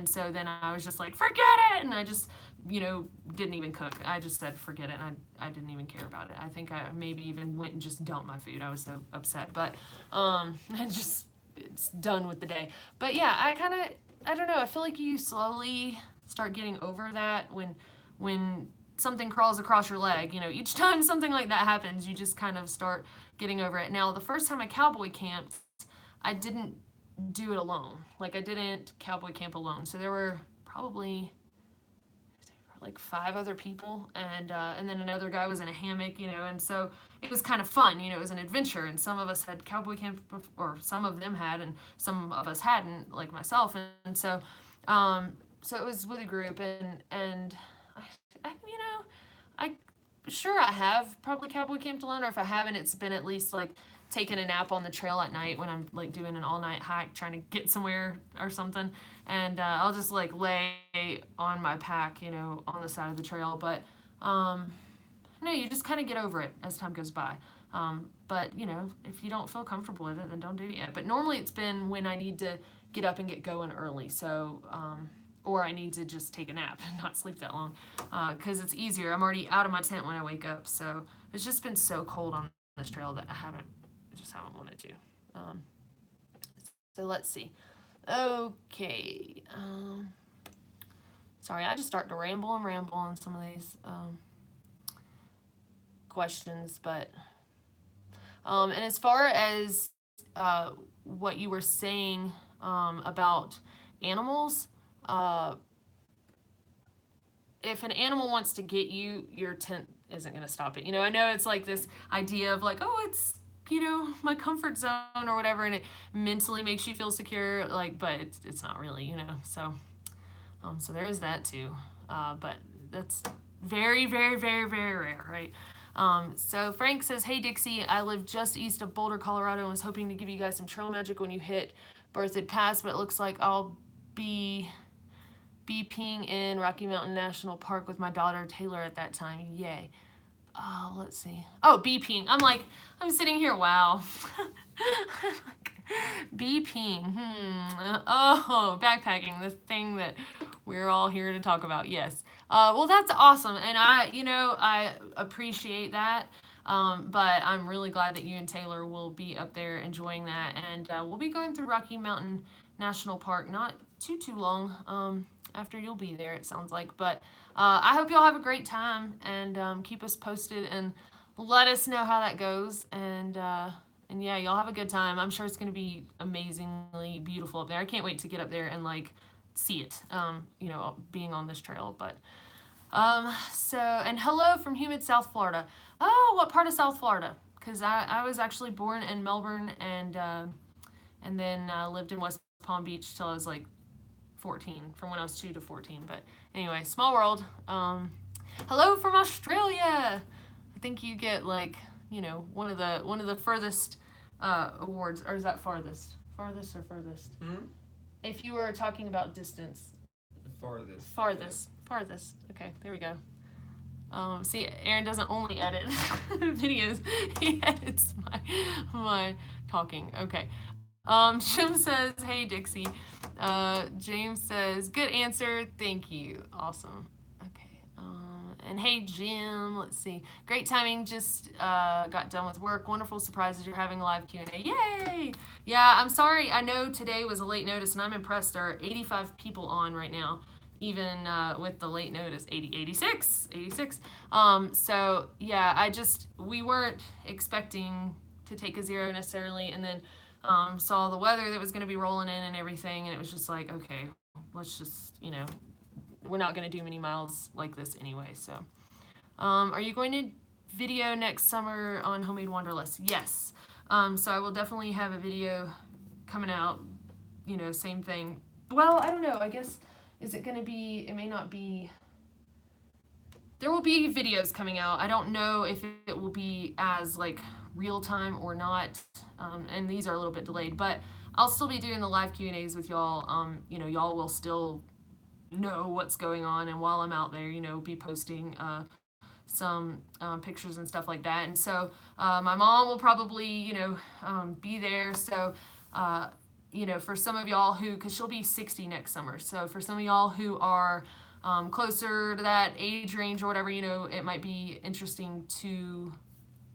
so then I was just like, forget it, and I just, didn't even cook. I just said forget it, and I didn't even care about it. I think I maybe even went and just dumped my food. I was so upset, but I just, it's done with the day. But yeah, I don't know, I feel like you slowly start getting over that when something crawls across your leg. Each time something like that happens, you just kind of start getting over it. Now, the first time I cowboy camped, I didn't do it alone. Like, I didn't cowboy camp alone. So there were probably like 5 other people, and then another guy was in a hammock, and so it was kind of fun. It was an adventure, and some of us had cowboy camp, or some of them had, and some of us hadn't, like myself, and so it was with a group, and I sure I have probably cowboy camped alone, or if I haven't, it's been at least like taking a nap on the trail at night when I'm like doing an all night hike trying to get somewhere or something, and I'll just like lay on my pack, on the side of the trail. But no, you just kind of get over it as time goes by. But if you don't feel comfortable with it, then don't do it yet. But normally it's been when I need to get up and get going early. So or I need to just take a nap and not sleep that long, because it's easier. I'm already out of my tent when I wake up. So it's just been so cold on this trail that I just haven't wanted to. So let's see. Okay. Sorry, I just start to ramble on some of these questions, but and as far as what you were saying about animals, if an animal wants to get you, your tent isn't going to stop it. I know it's like this idea of like, oh, it's my comfort zone or whatever, and it mentally makes you feel secure, like, but it's not really, so so there is that too, but that's very, very, very, very rare, right? So Frank says, hey Dixie, I live just east of Boulder, Colorado, and was hoping to give you guys some trail magic when you hit Berthoud Pass, but it looks like I'll be peeing in Rocky Mountain National Park with my daughter Taylor at that time. Yay. Oh, let's see. Oh, beeping. I'm sitting here. Wow. Beeping. Oh, backpacking. The thing that we're all here to talk about. Yes. Well, that's awesome, and I appreciate that. But I'm really glad that you and Taylor will be up there enjoying that, and we'll be going through Rocky Mountain National Park not too long after you'll be there, it sounds like. But I hope y'all have a great time, and keep us posted and let us know how that goes. And yeah, y'all have a good time. I'm sure it's going to be amazingly beautiful up there. I can't wait to get up there and like see it, being on this trail. But so, and hello from humid South Florida. Oh, what part of South Florida? Because I was actually born in Melbourne, and then lived in West Palm Beach till I was like 14, from when I was 2 to 14. But anyway, small world. Hello from Australia. I think you get like, one of the furthest awards, or is that farthest? Farthest or furthest? Hmm? If you were talking about distance. Farthest. Farthest. Farthest. Okay, there we go. See, Aaron doesn't only edit videos; he edits my talking. Okay. Jim says, "Hey Dixie." James says, "Good answer, thank you, awesome." Okay. And hey Jim, let's see. Great timing. Just got done with work. Wonderful surprises. You're having a live Q&A. Yay! Yeah, I'm sorry. I know today was a late notice, and I'm impressed. There are 85 people on right now, even with the late notice. 86. So yeah, we weren't expecting to take a zero necessarily, and then saw the weather that was going to be rolling in and everything, and it was just like, okay, let's just, we're not going to do many miles like this anyway. So are you going to video next summer on Homemade Wanderlust? Yes. So I will definitely have a video coming out, same thing. Well, I don't know, I guess, is it going to be, it may not be, there will be videos coming out. I don't know if it will be as like real time or not, and these are a little bit delayed, but I'll still be doing the live Q&As with y'all. Y'all will still know what's going on, and while I'm out there, be posting some pictures and stuff like that. And so my mom will probably, be there. So, for some of y'all who, because she'll be 60 next summer. So for some of y'all who are closer to that age range or whatever, it might be interesting to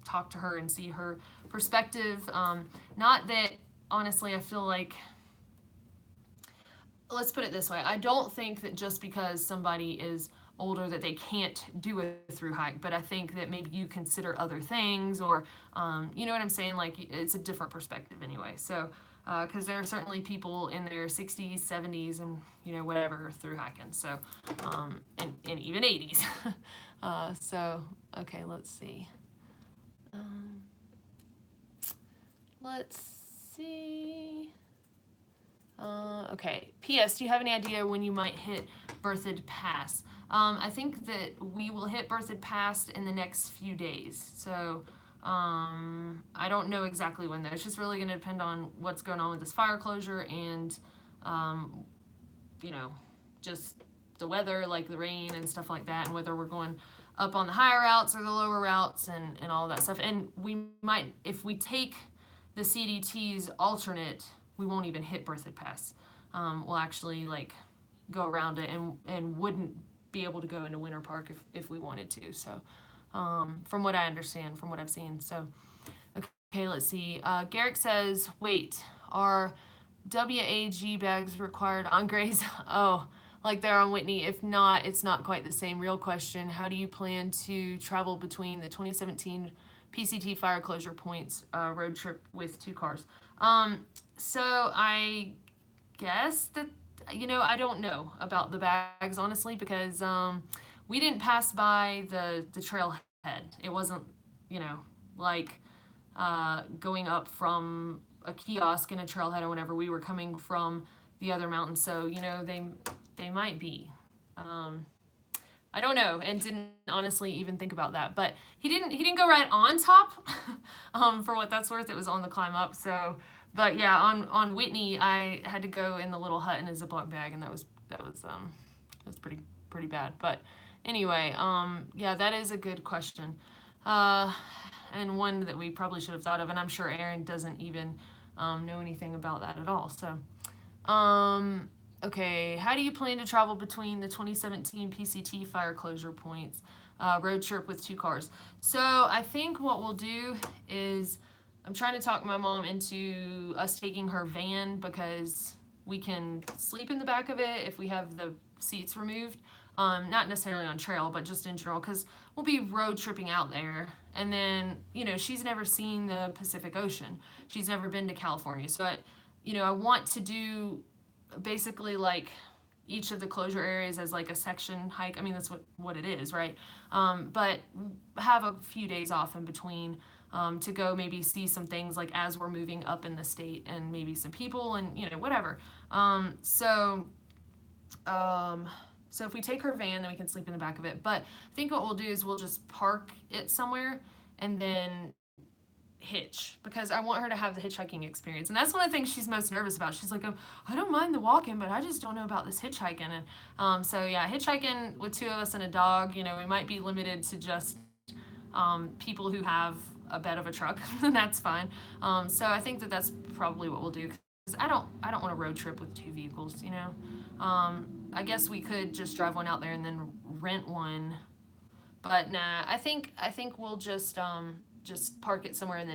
talk to her and see her perspective. Not that, honestly, I feel like, let's put it this way. I don't think that just because somebody is older that they can't do a through hike, but I think that maybe you consider other things, or you know what I'm saying, like it's a different perspective anyway. So because there are certainly people in their 60s, 70s, and whatever through hiking, so and even 80s. So okay, let's see. um, let's see. Okay. P.S. Do you have any idea when you might hit Berthoud Pass? I think that we will hit Berthoud Pass in the next few days. So I don't know exactly when though. It's just really going to depend on what's going on with this fire closure and, um, you know, just the weather, like the rain and stuff like that, and whether we're going up on the higher routes or the lower routes and all that stuff. And we might, if we take the CDT's alternate, we won't even hit Berthoud Pass. We'll actually like go around it and wouldn't be able to go into Winter Park if we wanted to. So from what I understand, from what I've seen. So okay, let's see. Garrick says, wait, are WAG bags required on Grays? Oh, like they're on Whitney. If not, it's not quite the same. Real question, how do you plan to travel between the 2017 PCT fire closure points road trip with 2 cars? So I guess that, I don't know about the bags, honestly, because we didn't pass by the trailhead. It wasn't, like going up from a kiosk in a trailhead or whatever. We were coming from the other mountain, so they might be. Um, I don't know, and didn't honestly even think about that. But he didn't go right on top. For what that's worth, it was on the climb up. So, but yeah, on Whitney, I had to go in the little hut in a Ziploc bag, and that was pretty bad. But anyway, yeah, that is a good question, uh, and one that we probably should have thought of. And I'm sure Aaron doesn't even know anything about that at all. So. Okay, how do you plan to travel between the 2017 PCT fire closure points road trip with 2 cars? So I think what we'll do is I'm trying to talk my mom into us taking her van because we can sleep in the back of it if we have the seats removed. Not necessarily on trail, but just in general, because we'll be road tripping out there. And then, she's never seen the Pacific Ocean. She's never been to California. So I want to do basically like each of the closure areas as like a section hike. I mean, that's what it is, right? But have a few days off in between to go maybe see some things like as we're moving up in the state, and maybe some people and whatever. So if we take her van, then we can sleep in the back of it. But I think what we'll do is we'll just park it somewhere and then hitch, because I want her to have the hitchhiking experience. And that's one of the things she's most nervous about. She's like, oh, I don't mind the walking, but I just don't know about this hitchhiking. And so yeah, hitchhiking with 2 of us and a dog, we might be limited to just people who have a bed of a truck. And that's fine. So I think that that's probably what we'll do, because I don't want to road trip with 2 vehicles. I guess we could just drive one out there and then rent one, but nah, I think we'll just park it somewhere and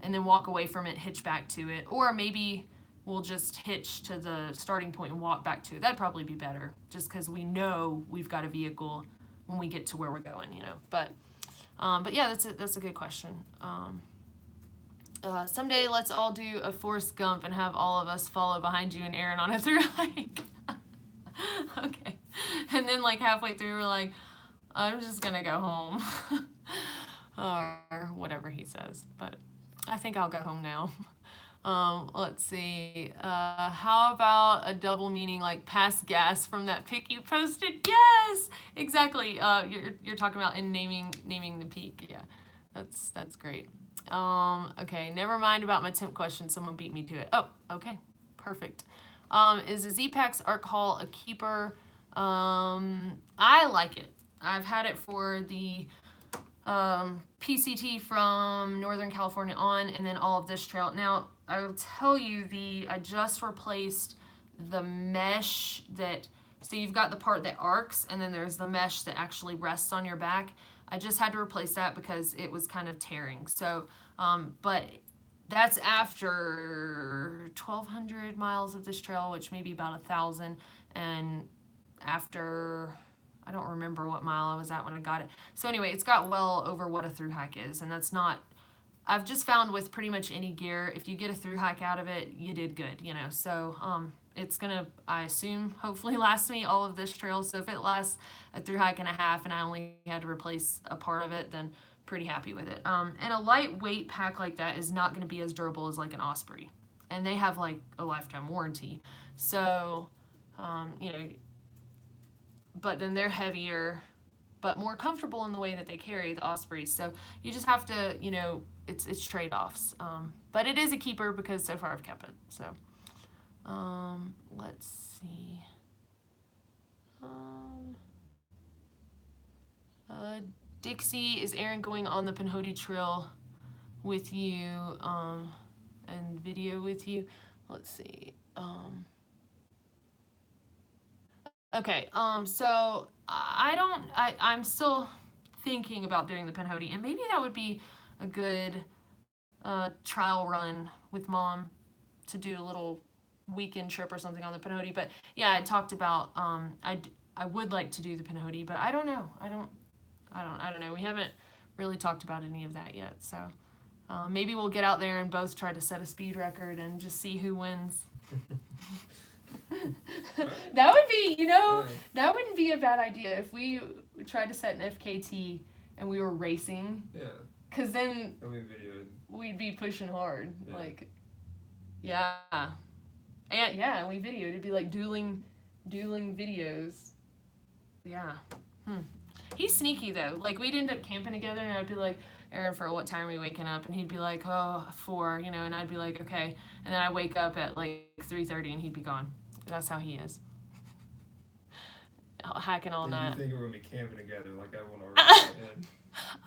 then walk away from it, hitch back to it, or maybe we'll just hitch to the starting point and walk back to it. That'd probably be better, just because we know we've got a vehicle when we get to where we're going. But yeah, that's a good question. Someday let's all do a Forrest Gump and have all of us follow behind you and Aaron on a through hike. Okay, and then like halfway through we're like, I'm just gonna go home. Or whatever he says, but I think I'll go home now. Let's see. How about a double meaning like pass gas from that pic you posted? Yes, exactly. You're talking about in naming the peak. Yeah, that's great. Okay, never mind about my temp question. Someone beat me to it. Oh, okay, perfect. Is the Z-Packs Arc Hall a keeper? I like it. I've had it for the PCT from Northern California on, and then all of this trail. Now, I will tell you, I just replaced the mesh that, so you've got the part that arcs, and then there's the mesh that actually rests on your back. I just had to replace that because it was kind of tearing. So, but that's after 1,200 miles of this trail, which may be about 1,000, and after, I don't remember what mile I was at when I got it. So anyway, it's got well over what a through hike is, and that's not. I've just found with pretty much any gear, if you get a through hike out of it, you did good, you know. So it's gonna, I assume, hopefully last me all of this trail. So if it lasts a through hike and a half, and I only had to replace a part of it, then pretty happy with it. And a lightweight pack like that is not going to be as durable as like an Osprey, and they have like a lifetime warranty. So, you know, but then they're heavier, but more comfortable in the way that they carry the Ospreys. So you just have to, you know, it's trade offs. But it is a keeper because so far I've kept it. So, let's see. Um, uh, Dixie, is Aaron going on the Pinhoti Trail with you and video with you? Let's see. Okay, so I'm still thinking about doing the Pinhoti, and maybe that would be a good trial run with mom to do a little weekend trip or something on the Pinhoti. But yeah, I talked about I would like to do the Pinhoti, but I don't know. I don't know. We haven't really talked about any of that yet. So maybe we'll get out there and both try to set a speed record and just see who wins. That would be, you know, that wouldn't be a bad idea if we tried to set an FKT and we were racing. Yeah. Cause then And we videoed. we'd be pushing hard. Yeah. Like, yeah. And yeah, we videoed. It'd be like dueling videos. Yeah. He's sneaky though. Like we'd end up camping together, and I'd be like, Aaron, for what time are we waking up? And he'd be like, oh, 4, you know, and I'd be like, okay. And then I wake up at like 3:30 and he'd be gone. That's how he is. Hacking all night. You think we're gonna be camping together? Like I want to already in.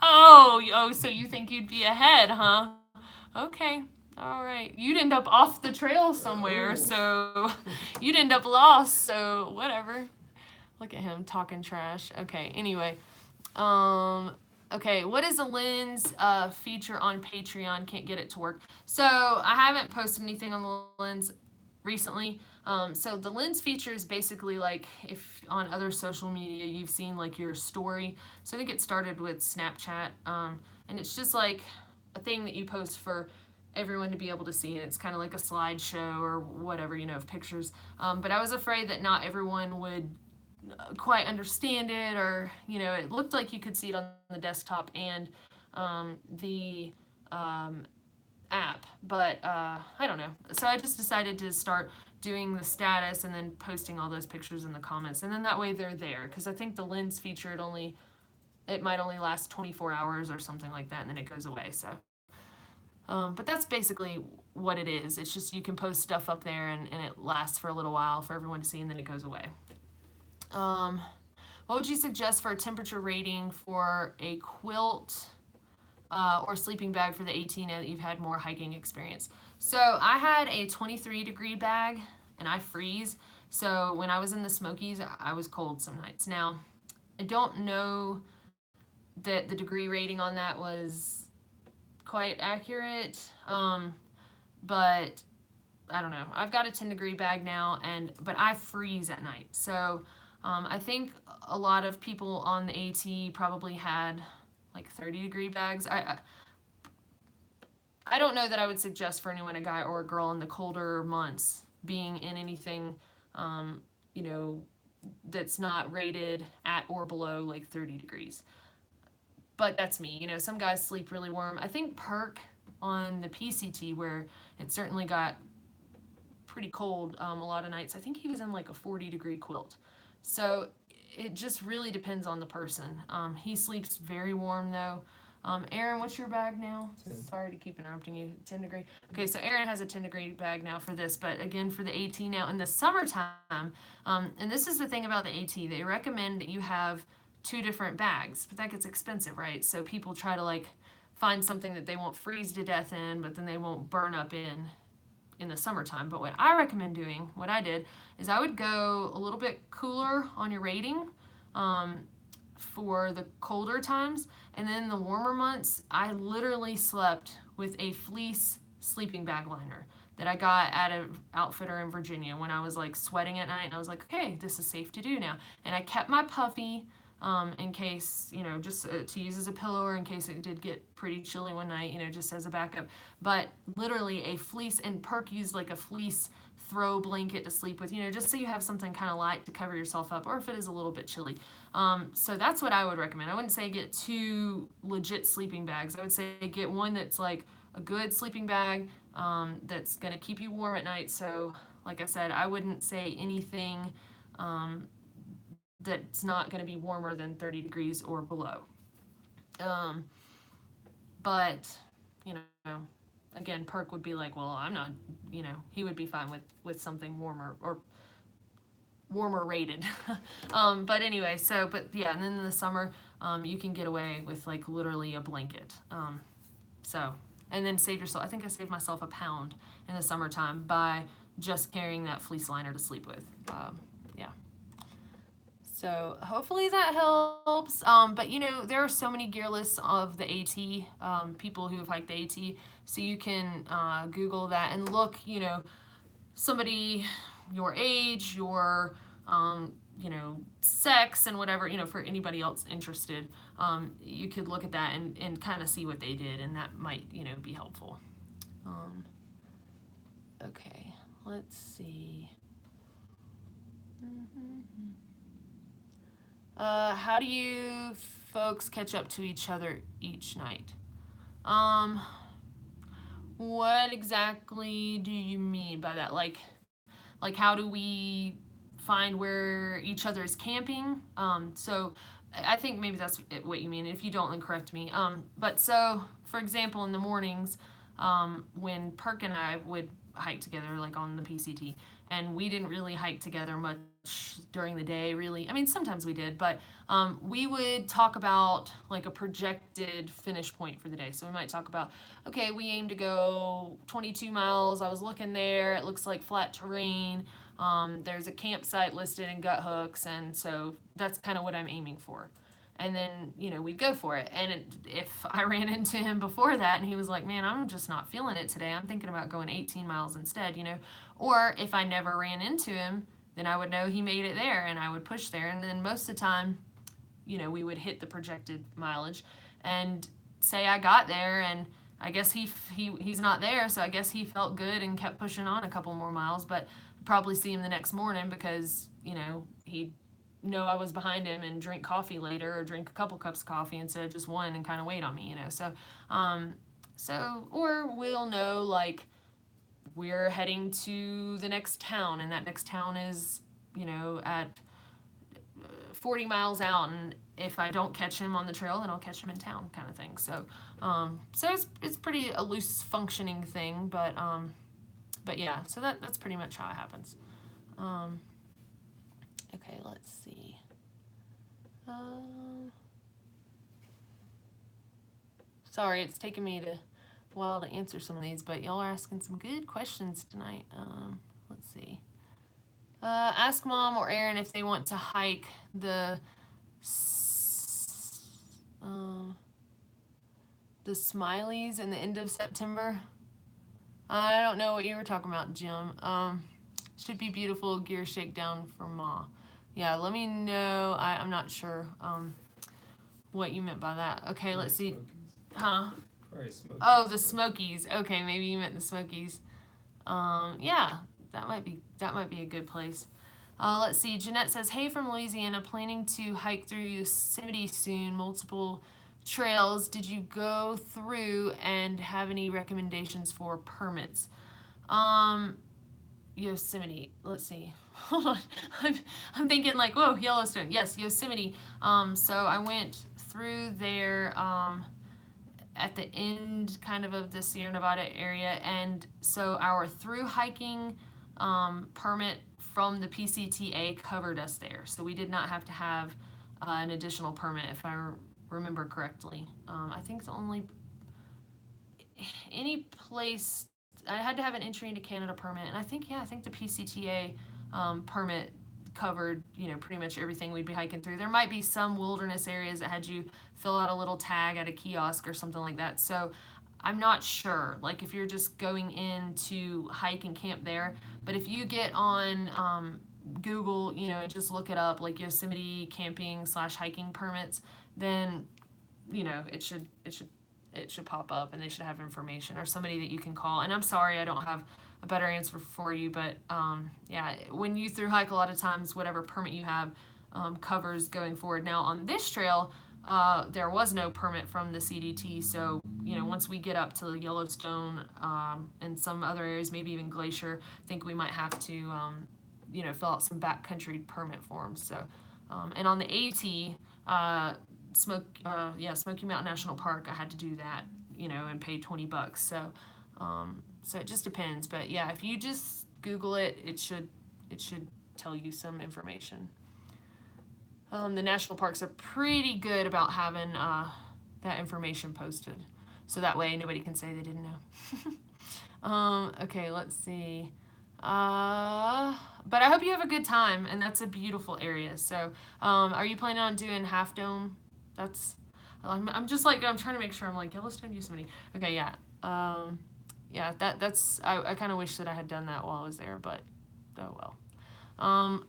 Oh, so you think you'd be ahead, huh? Okay. All right. You'd end up off the trail somewhere, so you'd end up lost, so whatever. Look at him talking trash. Okay, anyway. Okay, what is a lens feature on Patreon? Can't get it to work. So I haven't posted anything on the lens recently. So the lens feature is basically like if on other social media you've seen like your story. So I think it started with Snapchat, and it's just like a thing that you post for everyone to be able to see. And it's kind of like a slideshow or whatever, you know, of pictures. But I was afraid that not everyone would quite understand it, or you know, it looked like you could see it on the desktop and the app, but I don't know. So I just decided to start doing the status and then posting all those pictures in the comments, and then that way they're there, because I think the lens feature it might only last 24 hours or something like that, and then it goes away. So but that's basically what it is. It's just you can post stuff up there, and it lasts for a little while for everyone to see, and then it goes away. What would you suggest for a temperature rating for a quilt or sleeping bag for the AT now that you've had more hiking experience? So I had a 23-degree bag, and I freeze. So when I was in the Smokies, I was cold some nights. Now, I don't know that the degree rating on that was quite accurate, but I don't know. I've got a 10-degree bag now, but I freeze at night. So I think a lot of people on the AT probably had like 30-degree bags. I don't know that I would suggest for anyone, a guy or a girl, in the colder months being in anything, you know, that's not rated at or below like 30 degrees. But that's me. You know, some guys sleep really warm. I think Perk on the PCT, where it certainly got pretty cold a lot of nights, I think he was in like a 40-degree quilt. So it just really depends on the person. He sleeps very warm though. Aaron, what's your bag now? 10. Sorry to keep interrupting you. 10-degree. Okay, so Aaron has a 10-degree bag now for this, but again for the AT now in the summertime. And this is the thing about the AT. They recommend that you have 2 different bags, but that gets expensive, right? So people try to like find something that they won't freeze to death in, but then they won't burn up in the summertime. But what I recommend doing, what I did, is I would go a little bit cooler on your rating um, for the colder times. And then the warmer months, I literally slept with a fleece sleeping bag liner that I got at an outfitter in Virginia when I was like sweating at night. And I was like, okay, this is safe to do now. And I kept my puffy in case, just to use as a pillow or in case it did get pretty chilly one night, just as a backup. But literally a fleece, and Perk used like a fleece throw blanket to sleep with, just so you have something kind of light to cover yourself up, or if it is a little bit chilly. So that's what I would recommend. I wouldn't say get 2 legit sleeping bags. I would say get one that's like a good sleeping bag that's going to keep you warm at night. So, like I said, I wouldn't say anything that's not going to be warmer than 30 degrees or below. But, you know, again, Perk would be like, well, I'm not, he would be fine with something warmer or warmer rated. But anyway, but yeah, and then in the summer, you can get away with like literally a blanket. And then save yourself. I think I saved myself £1 in the summertime by just carrying that fleece liner to sleep with. Yeah. So hopefully that helps. But there are so many gear lists of the AT, people who have hiked the AT. So you can Google that and look, somebody your age, your sex and whatever, for anybody else interested, you could look at that and kind of see what they did, and that might, be helpful. Okay, let's see. How do you folks catch up to each other each night? What exactly do you mean by that? Like how do we find where each other is camping? So I think maybe that's what you mean. If you don't, then correct me. But so, for example, in the mornings, when Perk and I would hike together, like on the PCT, and we didn't really hike together much during the day, really. I mean, sometimes we did, but we would talk about like a projected finish point for the day. So we might talk about, okay, we aim to go 22 miles. I was looking there. It looks like flat terrain. There's a campsite listed in Gut Hooks, and so that's kind of what I'm aiming for. And then, we'd go for it. And if I ran into him before that and he was like, man, I'm just not feeling it today, I'm thinking about going 18 miles instead, Or if I never ran into him, then I would know he made it there and I would push there. And then most of the time, we would hit the projected mileage and say I got there and I guess he's not there, so I guess he felt good and kept pushing on a couple more miles, but probably see him the next morning because, he'd know I was behind him and drink coffee later or drink a couple cups of coffee instead of just one and kind of wait on me, or we'll know like we're heading to the next town and that next town is, at 40 miles out, and if I don't catch him on the trail, then I'll catch him in town, kind of thing. So, it's pretty a loose functioning thing, but yeah, so that's pretty much how it happens. Okay, let's see. Sorry, it's taking me a while to answer some of these, but y'all are asking some good questions tonight. Let's see. Ask Mom or Aaron if they want to hike the Smileys in the end of September. I don't know what you were talking about, Jim. Should be beautiful gear shakedown for Ma. Yeah, let me know. I'm not sure what you meant by that. Okay, let's see. Huh? Oh, the Smokies. Okay, maybe you meant the Smokies. Yeah, that might be a good place. Let's see. Jeanette says, "Hey, from Louisiana, planning to hike through Yosemite soon. Multiple trails. Did you go through and have any recommendations for permits?" Yosemite. Let's see. Hold on. I'm thinking like, whoa, Yellowstone. Yes, Yosemite. So I went through there at the end kind of the Sierra Nevada area, and so our through hiking permit from the PCTA covered us there. So we did not have to have an additional permit if I remember correctly. I think the only any place I had to have an entry into Canada permit, and I think the PCTA permit covered pretty much everything we'd be hiking through. There might be some wilderness areas that had you fill out a little tag at a kiosk or something like that. So I'm not sure, like if you're just going in to hike and camp there. But if you get on Google, and just look it up, like Yosemite camping / hiking permits, then it should pop up, and they should have information or somebody that you can call. And I'm sorry, I don't have a better answer for you, but yeah, when you through hike, a lot of times whatever permit you have covers going forward. Now on this trail, there was no permit from the CDT, so once we get up to Yellowstone and some other areas, maybe even Glacier, I think we might have to fill out some backcountry permit forms. So and on the AT, Smoky Mountain National Park, I had to do that, and pay $20. So it just depends. But yeah, if you just Google it, it should tell you some information. The national parks are pretty good about having that information posted, so that way nobody can say they didn't know. Okay, let's see. But I hope you have a good time, and that's a beautiful area. So, are you planning on doing Half Dome? I'm just like, I'm trying to make sure I'm like Yellowstone, Yosemite. Okay, yeah. Yeah, that's, I kind of wish that I had done that while I was there, but oh well.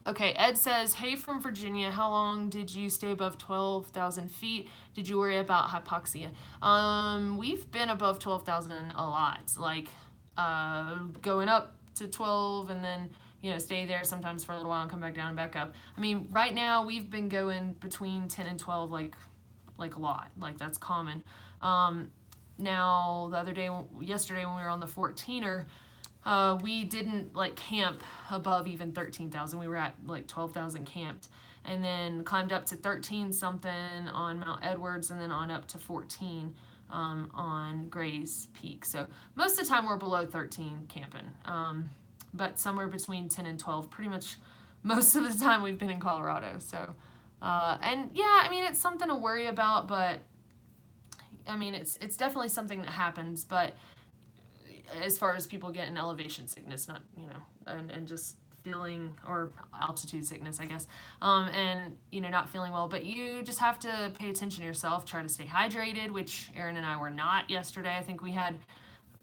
Okay, Ed says, hey from Virginia, how long did you stay above 12,000 feet? Did you worry about hypoxia? We've been above 12,000 a lot, like, going up to 12 and then, stay there sometimes for a little while and come back down and back up. I mean, right now we've been going between 10 and 12, like a lot, like that's common. Now yesterday when we were on the 14er, we didn't like camp above even 13,000. We were at like 12,000 camped, and then climbed up to 13 something on Mount Edwards, and then on up to 14 on Gray's Peak. So most of the time we're below 13 camping, but somewhere between 10 and 12 pretty much most of the time we've been in Colorado. So and yeah, I mean, it's something to worry about, but I mean, it's definitely something that happens. But as far as people getting elevation sickness, not and just feeling, or altitude sickness, I guess, and not feeling well. But you just have to pay attention to yourself, try to stay hydrated, which Aaron and I were not yesterday. I think we had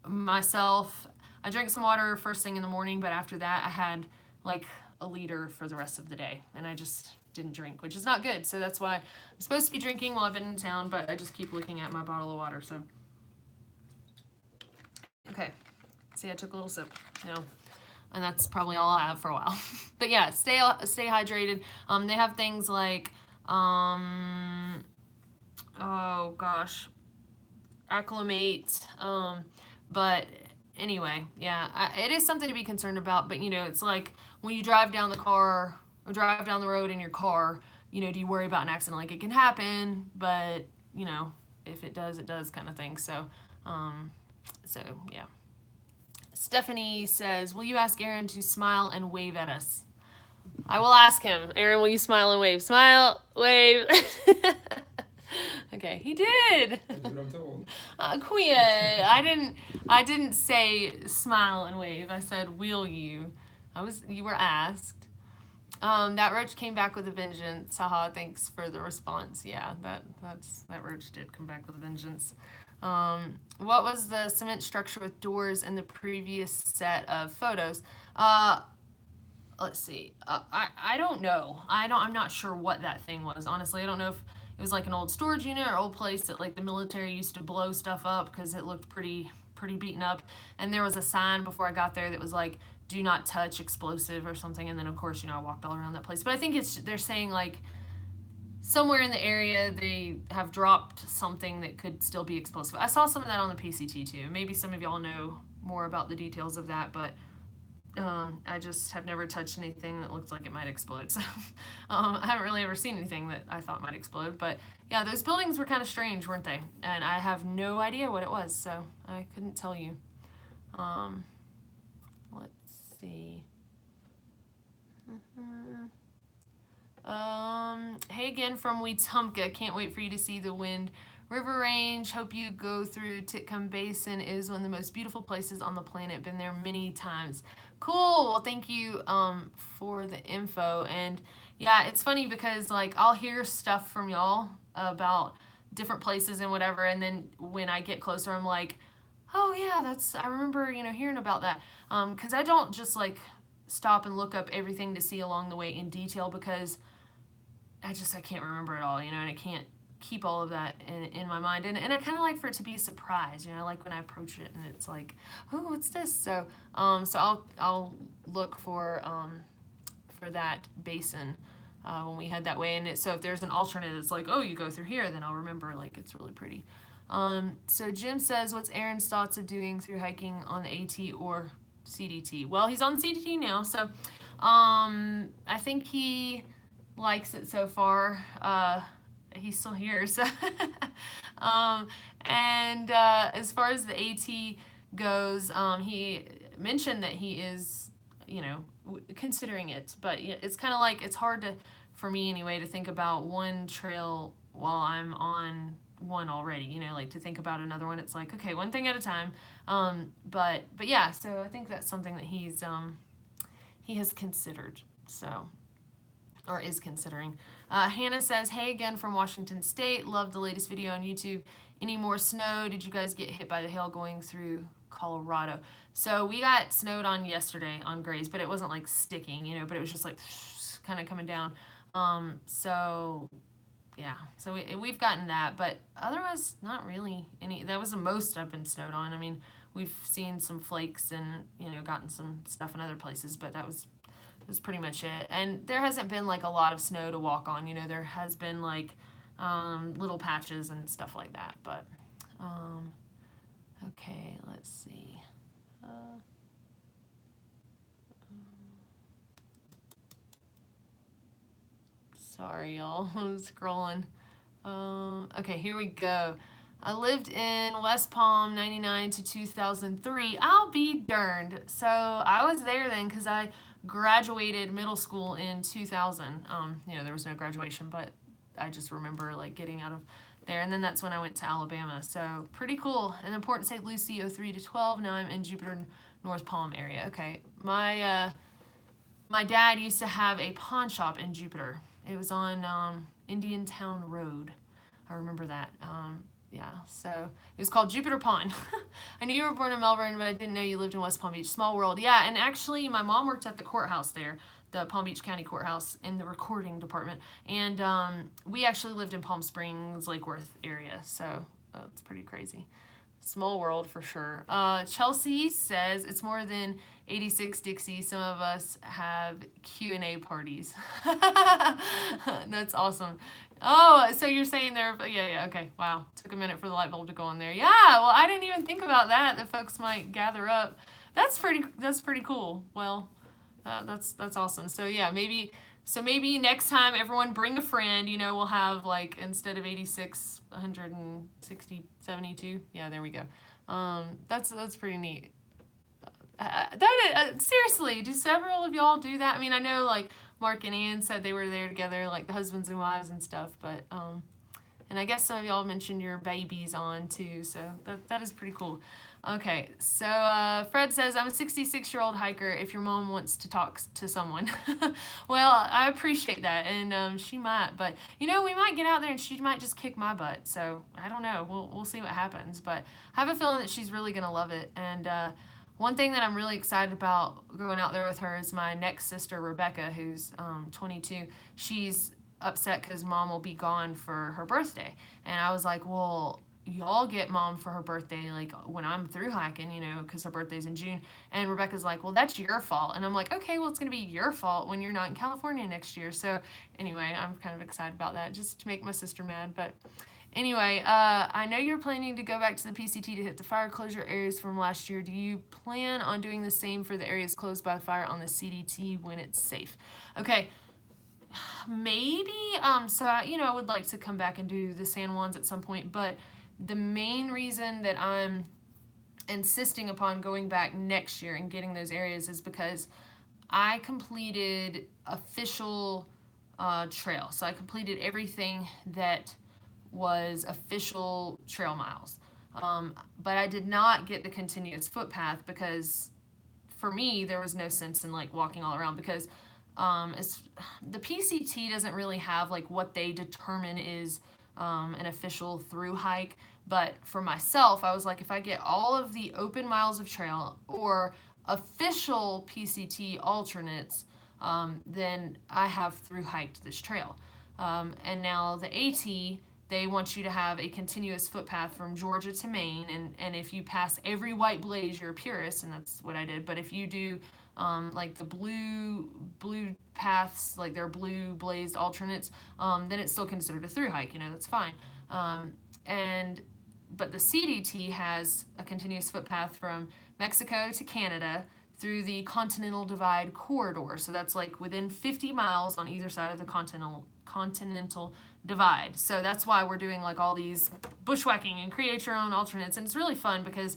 myself. I drank some water first thing in the morning, but after that, I had like a liter for the rest of the day, and I just didn't drink, which is not good. So that's why I'm supposed to be drinking while I've been in town, but I just keep looking at my bottle of water. So okay, see, I took a little sip, and that's probably all I have for a while. But yeah, stay hydrated. They have things like oh gosh, acclimate. But anyway, yeah, it is something to be concerned about. But it's like when you drive down the road in your car, do you worry about an accident? Like, it can happen, but if it does, it does, kind of thing. So yeah. Stephanie says, will you ask Aaron to smile and wave at us? I will ask him. Aaron, will you smile and wave? Smile, wave. Okay, he did. That's what I'm told. Quit. I didn't say smile and wave. I said, will you? You were asked. That roach came back with a vengeance. Haha, thanks for the response. Yeah, that roach did come back with a vengeance. What was the cement structure with doors in the previous set of photos? Let's see. I don't know. I'm not sure what that thing was. Honestly, I don't know if it was like an old storage unit or old place that like the military used to blow stuff up, because it looked pretty beaten up. And there was a sign before I got there that was like, do not touch explosive or something. And then of course, I walked all around that place. But I think they're saying like somewhere in the area they have dropped something that could still be explosive. I saw some of that on the PCT too. Maybe some of y'all know more about the details of that, but I just have never touched anything that looked like it might explode. So I haven't really ever seen anything that I thought might explode. But yeah, those buildings were kind of strange, weren't they? And I have no idea what it was, so I couldn't tell you. Let's see. Hey again from Wetumpka. Can't wait for you to see the Wind River Range. Hope you go through Titcomb Basin. It is one of the most beautiful places on the planet. Been there many times. Cool. Well, thank you for the info. And yeah, it's funny because like I'll hear stuff from y'all about different places and whatever, and then when I get closer, I'm like, oh yeah, that's I remember hearing about that. Because I don't just like stop and look up everything to see along the way in detail because I can't remember it all, and I can't keep all of that in my mind. And I kind of like for it to be a surprise, like when I approach it and it's like, oh, what's this? So I'll look for that basin when we head that way. So if there's an alternate, it's like, oh, you go through here, then I'll remember like it's really pretty. So Jim says, what's Aaron's thoughts of doing through hiking on the AT or CDT? Well, he's on CDT now, so I think he likes it so far. He's still here, so um, and as far as the AT goes, he mentioned that he is, considering it, but yeah, it's kind of like it's hard to, for me anyway, to think about one trail while I'm on one already. Like to think about another one. It's like okay, one thing at a time. But yeah, so I think that's something that he has considered. So or is considering. Hannah says, hey again from Washington State. Love the latest video on YouTube. Any more snow? Did you guys get hit by the hail going through Colorado? So we got snowed on yesterday on Grays, but it wasn't like sticking, but it was just like kind of coming down. So yeah, so we've gotten that, but otherwise not really any. That was the most I've been snowed on. I mean, we've seen some flakes and gotten some stuff in other places, but that's pretty much it. And there hasn't been like a lot of snow to walk on. There has been like little patches and stuff like that. But okay, let's see. Sorry, y'all. I'm scrolling. Okay, here we go. I lived in West Palm 99 to 2003. I'll be darned. So I was there then because I graduated middle school in 2000. There was no graduation, but I just remember like getting out of there. And then that's when I went to Alabama. So pretty cool. And then Port St. Lucie 03 to 12. Now I'm in Jupiter, North Palm area. Okay. My dad used to have a pawn shop in Jupiter. It was on Indiantown Road. I remember that. Yeah, so it was called Jupiter Pawn. I knew you were born in Melbourne, but I didn't know you lived in West Palm Beach. Small world. Yeah, and actually, my mom worked at the courthouse there, the Palm Beach County Courthouse in the recording department. And we actually lived in Palm Springs, Lake Worth area. So it's pretty crazy. Small world for sure. Chelsea says it's more than 86 Dixie. Some of us have Q&A parties. That's awesome. Oh, so you're saying there, yeah, okay. Wow. Took a minute for the light bulb to go on there. Yeah, well, I didn't even think about that folks might gather up. That's pretty cool. Well, that's awesome. So yeah, maybe next time everyone bring a friend, we'll have like instead of 86, 160, 72. Yeah, there we go. That's pretty neat. Seriously, do several of y'all do that? I mean, I know like Mark and Ann said they were there together, like the husbands and wives and stuff, but and I guess some of y'all mentioned your babies on too, so that is pretty cool. Okay, so Fred says, I'm a 66-year-old hiker if your mom wants to talk to someone. Well, I appreciate that, and she might, but we might get out there and she might just kick my butt, so I don't know. We'll see what happens, but I have a feeling that she's really going to love it, and one thing that I'm really excited about going out there with her is my next sister, Rebecca, who's 22. She's upset because mom will be gone for her birthday. And I was like, well, y'all get mom for her birthday, like when I'm through hiking, because her birthday's in June. And Rebecca's like, well, that's your fault. And I'm like, okay, well, it's going to be your fault when you're not in California next year. So anyway, I'm kind of excited about that just to make my sister mad. But anyway, I know you're planning to go back to the PCT to hit the fire closure areas from last year. Do you plan on doing the same for the areas closed by fire on the CDT when it's safe? Okay, maybe. So I would like to come back and do the San Juans at some point, but the main reason that I'm insisting upon going back next year and getting those areas is because I completed official trail. So I completed everything that was official trail miles. But I did not get the continuous footpath because for me there was no sense in like walking all around because it's, the PCT doesn't really have like what they determine is an official through hike. But for myself, I was like, if I get all of the open miles of trail or official PCT alternates, then I have through hiked this trail. And now the AT, they want you to have a continuous footpath from Georgia to Maine, and if you pass every white blaze, you're a purist, and that's what I did. But if you do like the blue paths, like they're blue blazed alternates, then it's still considered a through hike. That's fine. And but the CDT has a continuous footpath from Mexico to Canada through the Continental Divide corridor. So that's like within 50 miles on either side of the continental divide. So that's why we're doing like all these bushwhacking and create your own alternates. And it's really fun because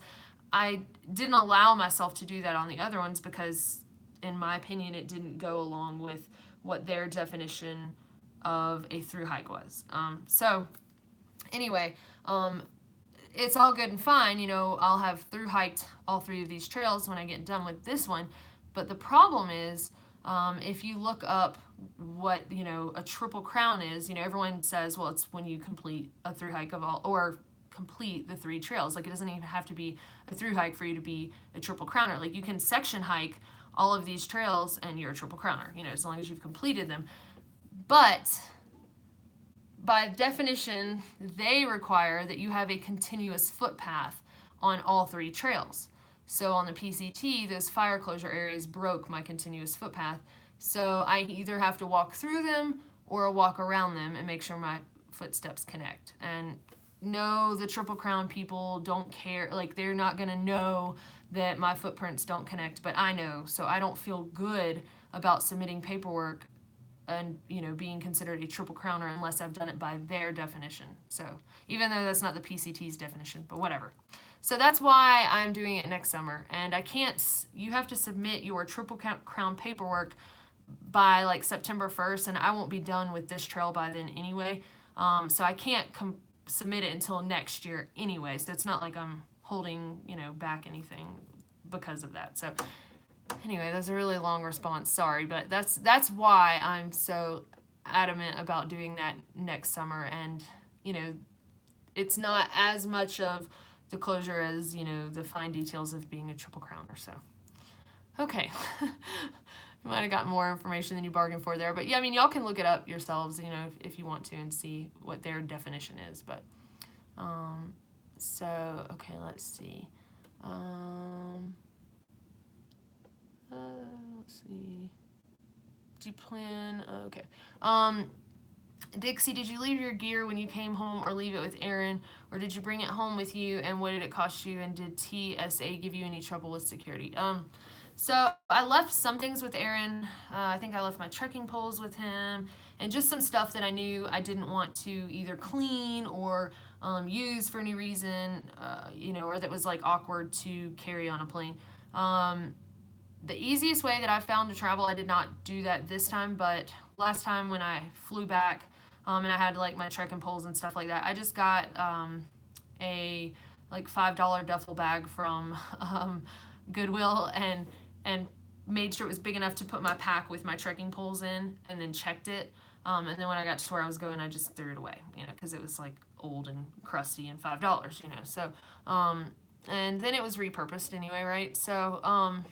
I didn't allow myself to do that on the other ones because, in my opinion, it didn't go along with what their definition of a through hike was. So anyway, it's all good and fine. I'll have through hiked all three of these trails when I get done with this one. But the problem is, if you look up what, a triple crown is, everyone says, well, it's when you complete a through hike of all, or complete the 3 trails. Like, it doesn't even have to be a through hike for you to be a triple crowner. Like, you can section hike all of these trails and you're a triple crowner, as long as you've completed them. But by definition, they require that you have a continuous footpath on all 3 trails. So on the PCT, those fire closure areas broke my continuous footpath. So I either have to walk through them or walk around them and make sure my footsteps connect. And no, the Triple Crown people don't care. Like, they're not going to know that my footprints don't connect, but I know. So I don't feel good about submitting paperwork and being considered a triple crowner unless I've done it by their definition. So even though that's not the PCT's definition, but whatever. So that's why I'm doing it next summer. And I can't, you have to submit your triple crown paperwork by like September 1st, and I won't be done with this trail by then anyway. So I can't submit it until next year anyway. So it's not like I'm holding, back anything because of that. So anyway, that's a really long response. Sorry, but that's why I'm so adamant about doing that next summer. And it's not as much of the closure as the fine details of being a triple crowner. So okay. You might have gotten more information than you bargained for there, but yeah, I mean, y'all can look it up yourselves, if you want to, and see what their definition is. But so okay, let's see. Let's see. Do you plan? Okay. Dixie, did you leave your gear when you came home or leave it with Aaron, or did you bring it home with you, and what did it cost you, and did TSA give you any trouble with security? So I left some things with Aaron. I think I left my trekking poles with him, and just some stuff that I knew I didn't want to either clean or use for any reason, or that was like awkward to carry on a plane. The easiest way that I found to travel, I did not do that this time, but last time when I flew back, and I had like my trekking poles and stuff like that, I just got a like $5 duffel bag from Goodwill and made sure it was big enough to put my pack with my trekking poles in, and then checked it. And then when I got to where I was going, I just threw it away, because it was like old and crusty and $5, So, and then it was repurposed anyway, right? So,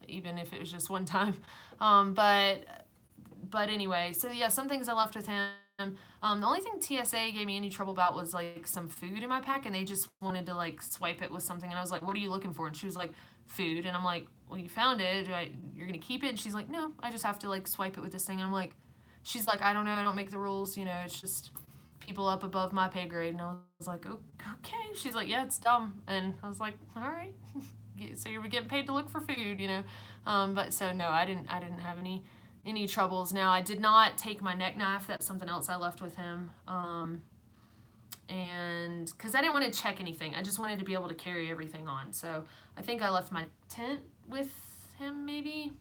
even if it was just one time. But anyway, so yeah, some things I left with him. The only thing TSA gave me any trouble about was like some food in my pack, and they just wanted to like swipe it with something, and I was like, what are you looking for? And she was like, food. And I'm like, well, you found it, you're gonna keep it? And she's like, no, I just have to like swipe it with this thing. And I'm like, she's like, I don't know, I don't make the rules, it's just people up above my pay grade. And I was like, oh, okay. She's like, yeah, it's dumb. And I was like, all right. So you're getting paid to look for food, but so no, I didn't have any troubles. Now, I did not take my neck knife. That's something else I left with him. And because I didn't want to check anything, I just wanted to be able to carry everything on. So I think I left my tent with him, maybe.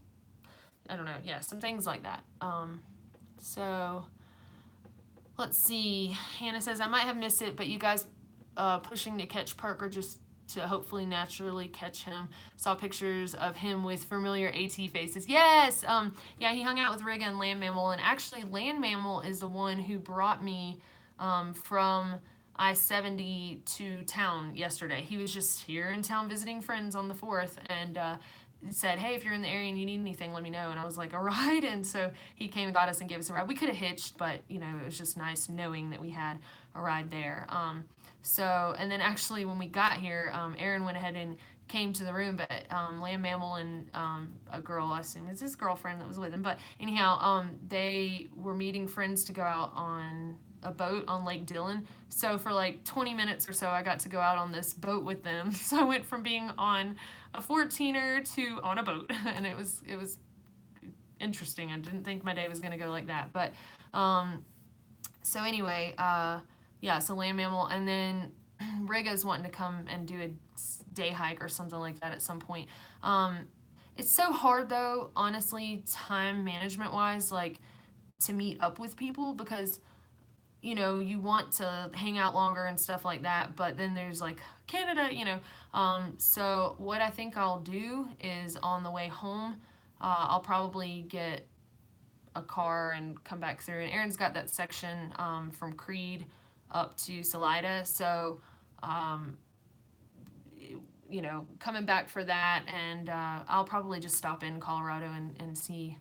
I don't know. Yeah, some things like that. So let's see. Hannah says, I might have missed it, but you guys pushing to catch Parker just to hopefully naturally catch him. Saw pictures of him with familiar AT faces. Yes! Yeah, he hung out with Riga and Land Mammal, and actually, Land Mammal is the one who brought me from I-70 to town yesterday. He was just here in town visiting friends on the 4th, and said, hey, if you're in the area and you need anything, let me know. And I was like, all right. And so he came and got us and gave us a ride. We could have hitched, but, it was just nice knowing that we had a ride there. And then actually when we got here, Aaron went ahead and came to the room, but Lamb Mammal and a girl, I assume it's his girlfriend that was with him. But anyhow, they were meeting friends to go out on a boat on Lake Dillon. So for like 20 minutes or so, I got to go out on this boat with them. So I went from being on a 14er to on a boat, and it was interesting. I didn't think my day was gonna go like that, but so anyway, yeah. So Land Mammal, and then Riga's wanting to come and do a day hike or something like that at some point. Um, it's so hard though, honestly, time management wise, like to meet up with people because you want to hang out longer and stuff like that, but then there's like Canada. So what I think I'll do is on the way home, I'll probably get a car and come back through. And Aaron's got that section from Creed up to Salida, so um, coming back for that, and I'll probably just stop in Colorado and see,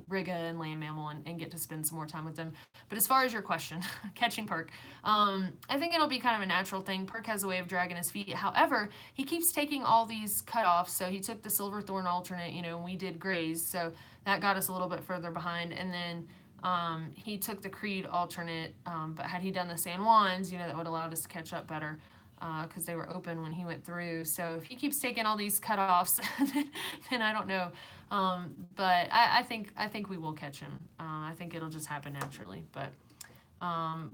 Riga and Land Mammal and get to spend some more time with them. But as far as your question, catching Perk, I think it'll be kind of a natural thing. Perk has a way of dragging his feet. However, he keeps taking all these cutoffs. So he took the Silverthorn alternate, and we did Grays. So that got us a little bit further behind. And then he took the Creed alternate, but had he done the San Juans, that would allowed us to catch up better because they were open when he went through. So if he keeps taking all these cutoffs, then I don't know. But I think we will catch him. I think it'll just happen naturally. But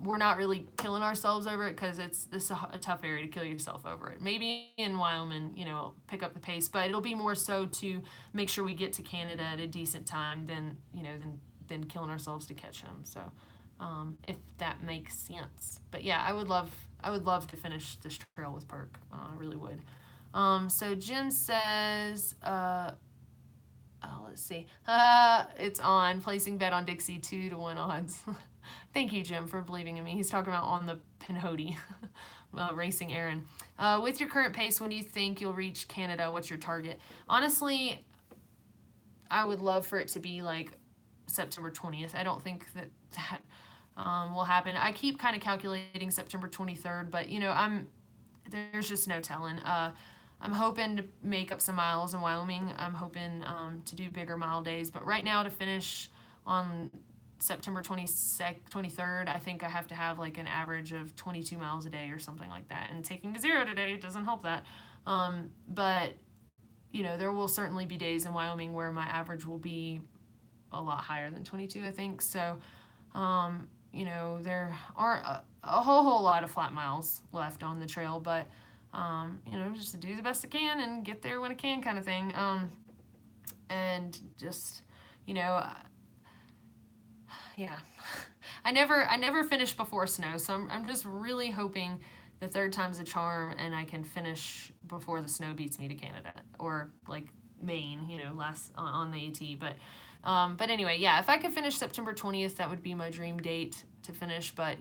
we're not really killing ourselves over it because this is a tough area to kill yourself over it. Maybe in Wyoming, pick up the pace, but it'll be more so to make sure we get to Canada at a decent time than killing ourselves to catch him. So if that makes sense. But yeah, I would love to finish this trail with Perk. I really would. So Jen says, let's see. It's on placing bet on Dixie 2-1 odds. Thank you, Jim, for believing in me. He's talking about on the Pinhoti, racing Aaron. With your current pace, when do you think you'll reach Canada? What's your target? Honestly, I would love for it to be like September 20th. I don't think that will happen. I keep kind of calculating September 23rd, but there's just no telling. I'm hoping to make up some miles in Wyoming. I'm hoping to do bigger mile days, but right now to finish on September 23rd, I think I have to have like an average of 22 miles a day or something like that. And taking to zero today doesn't help that. But there will certainly be days in Wyoming where my average will be a lot higher than 22, I think. So, there aren't a whole lot of flat miles left on the trail, but, just to do the best I can and get there when I can kind of thing. And just, yeah. I never finish before snow, so I'm just really hoping the third time's a charm and I can finish before the snow beats me to Canada or like Maine, last on the AT. But anyway, yeah, if I could finish September 20th, that would be my dream date to finish. But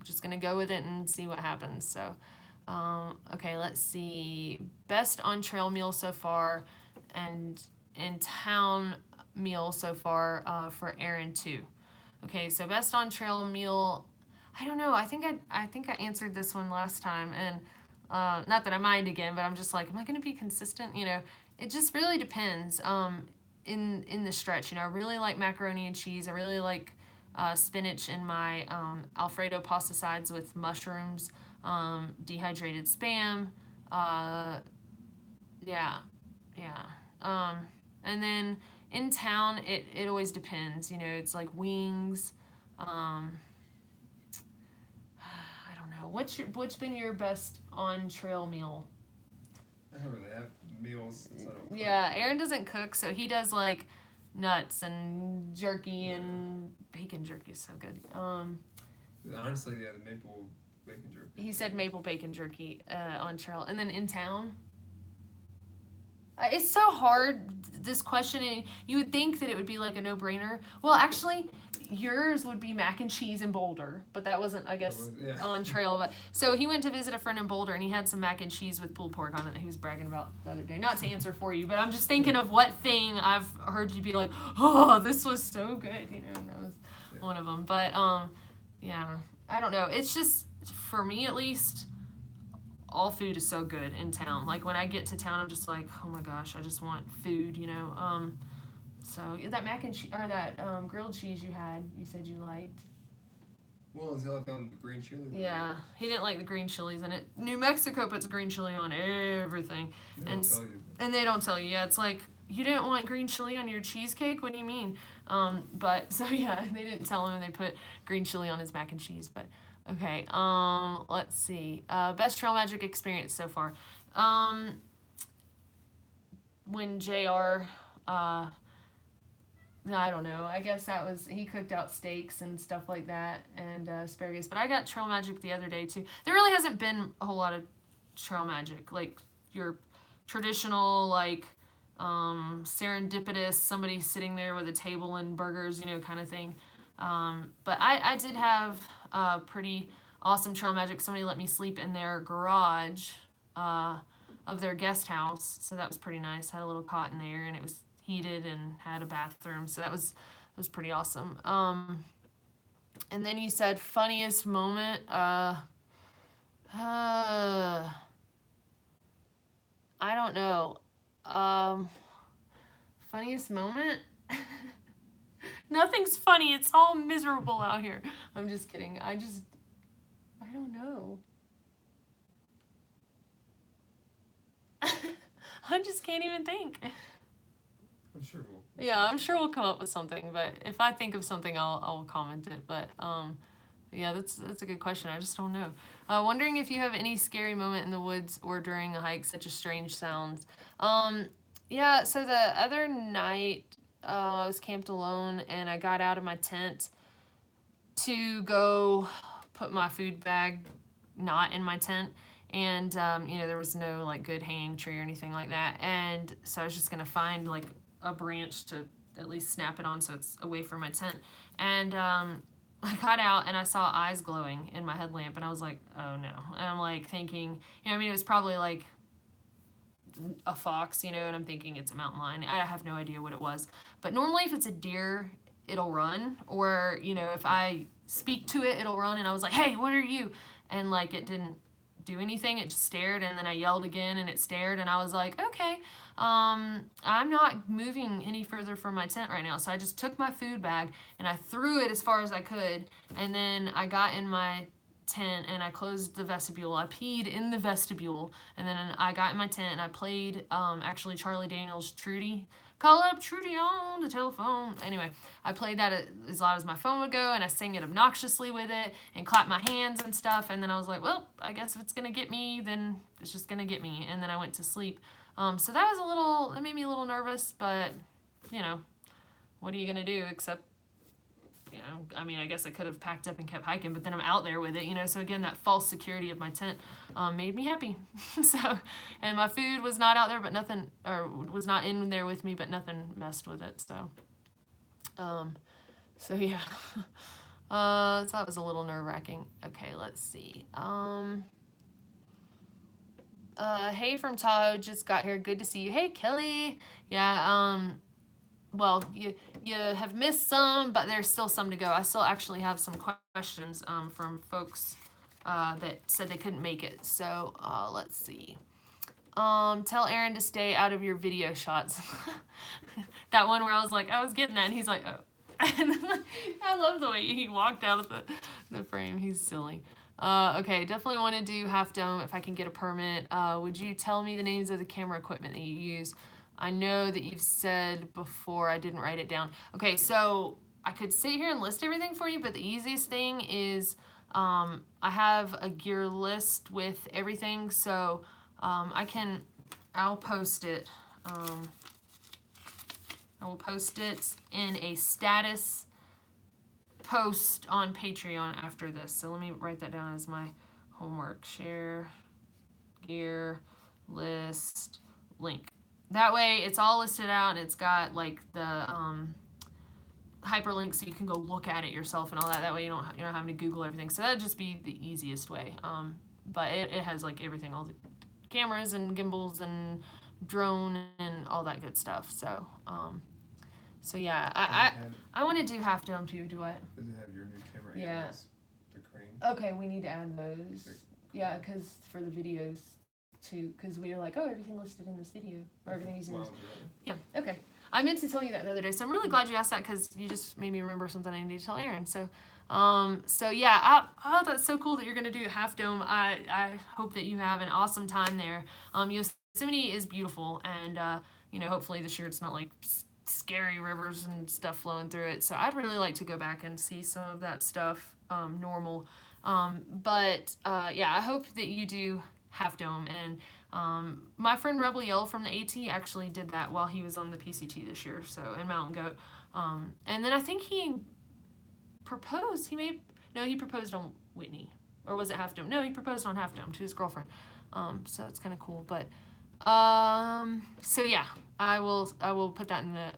just gonna go with it and see what happens. So, okay, let's see. Best on trail meal so far, and in town meal so far for Aaron too. Okay, so best on trail meal. I don't know. I think I answered this one last time, and not that I mind again, but I'm just like, am I going to be consistent? It just really depends. In the stretch, I really like macaroni and cheese. I really like spinach in my Alfredo pasta sides with mushrooms, dehydrated spam. Uh, yeah, yeah. And then in town, it always depends. It's like wings. I don't know. What's been your best on trail meal? I don't really have meals since I don't cook. Yeah, Aaron doesn't cook, so he does like nuts and jerky and bacon jerky is so good. Honestly, yeah, the maple bacon jerky. He said maple bacon jerky on trail, and then in town. It's so hard, this question. And you would think that it would be like a no-brainer. Well, actually, yours would be mac and cheese in Boulder, but that wasn't, I guess, Yeah. on trail. But so he went to visit a friend in Boulder, and he had some mac and cheese with pulled pork on it that he was bragging about the other day. Not to answer for you, but I'm just thinking of what thing I've heard you be like, oh, this was so good, you know, and that was one of them. But yeah, I don't know. It's just, for me at least, all food is so good in town. Like when I get to town, I'm just like, oh my gosh, I just want food, you know. So that mac and cheese or that grilled cheese you had, you said you liked. Well, until I found the green chili. Yeah, he didn't like the green chilies in it. New Mexico puts green chili on everything, They don't tell you. and they don't tell you. Yeah, it's like you didn't want green chili on your cheesecake. What do you mean? But so yeah, they didn't tell him they put green chili on his mac and cheese. But okay, let's see. Best trail magic experience so far. When Jr. I don't know. I guess that was, he cooked out steaks and stuff like that and asparagus. But I got trail magic the other day too. There really hasn't been a whole lot of trail magic, like your traditional, like serendipitous, somebody sitting there with a table and burgers, you know, kind of thing. But I did have pretty awesome trail magic. Somebody let me sleep in their garage of their guest house, so that was pretty nice. Had a little cot in there, and it was heated and had a bathroom, so that was pretty awesome. And then you said funniest moment. I don't know. Funniest moment. Nothing's funny. It's all miserable out here. I'm just kidding. I don't know. I just can't even think. I'm sure we'll. Yeah, I'm sure we'll come up with something, but if I think of something, I'll comment it. But yeah, that's a good question. I just don't know. Wondering if you have any scary moment in the woods or during a hike, such as strange sounds. Yeah. So the other night, I was camped alone, and I got out of my tent to go put my food bag not in my tent. And you know, there was no like good hanging tree or anything like that, and so I was just gonna find like a branch to at least snap it on so it's away from my tent. And I got out and I saw eyes glowing in my headlamp, and I was like, oh no. And I'm like thinking, you know, I mean, it was probably like a fox, you know, and I'm thinking it's a mountain lion. I have no idea what it was. But normally if it's a deer, it'll run, or, you know, if I speak to it, it'll run. And I was like, hey, what are you? And like it didn't do anything. It just stared, and then I yelled again and it stared, and I was like, okay, I'm not moving any further from my tent right now. So I just took my food bag and I threw it as far as I could, and then I got in my tent and I closed the vestibule. I peed in the vestibule, and then I got in my tent and I played actually Charlie Daniels' Trudy. Call up Trudy on the telephone. Anyway, I played that as loud as my phone would go, and I sang it obnoxiously with it and clapped my hands and stuff. And then I was like, well, I guess if it's gonna get me, then it's just gonna get me. And then I went to sleep. So that made me a little nervous, but you know, what are you gonna do except, you know, I mean, I guess I could have packed up and kept hiking, but then I'm out there with it, you know. So again, that false security of my tent made me happy. So, and my food was not out there, but nothing, or was not in there with me, but nothing messed with it. So, so yeah. So that was a little nerve wracking. Okay, let's see. Hey from Tahoe, just got here. Good to see you. Hey, Kelly. Yeah. Well, you have missed some, but there's still some to go. I still actually have some questions from folks that said they couldn't make it. So let's see. Tell Aaron to stay out of your video shots. That one where I was like, I was getting that, and he's like, oh. I love the way he walked out of the frame. He's silly. Okay, definitely want to do Half Dome if I can get a permit. Would you tell me the names of the camera equipment that you use? I know that you've said before, I didn't write it down. Okay, so I could sit here and list everything for you, but the easiest thing is I have a gear list with everything, so I'll post it. I will post it in a status post on Patreon after this. So let me write that down as my homework. Share, gear, list, link. That way it's all listed out and it's got like the hyperlink so you can go look at it yourself and all that. That way you're not having to Google everything. So that'd just be the easiest way. But it has like everything, all the cameras and gimbals and drone and all that good stuff. So yeah, I want to do Half Dome too. Do what? Does it have your new camera? Yeah. And the crane. Okay, we need to add those. Yeah, because for the videos too, because we were like, oh, everything listed in this video or everything using this. Yeah. Okay. I meant to tell you that the other day, so I'm really glad you asked that because you just made me remember something I need to tell Aaron. So yeah, oh, that's so cool that you're gonna do Half Dome. I hope that you have an awesome time there. Yosemite is beautiful, and hopefully this year it's not like scary rivers and stuff flowing through it. So I'd really like to go back and see some of that stuff normal. Yeah, I hope that you do Half Dome. And my friend Rebel Yell from the AT actually did that while he was on the PCT this year, so in Mountain Goat. And then I think he proposed. He proposed on Whitney, or was it Half Dome? No, he proposed on Half Dome to his girlfriend. So it's kind of cool. But so yeah, I will put that in the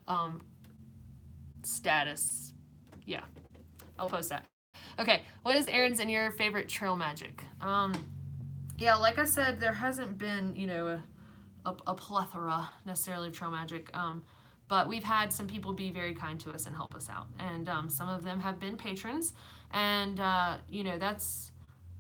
status. Yeah, I'll post that. Okay, what is Aaron's and your favorite trail magic? Yeah, like I said, there hasn't been, a plethora necessarily of trail magic. But we've had some people be very kind to us and help us out. And some of them have been patrons. And, that's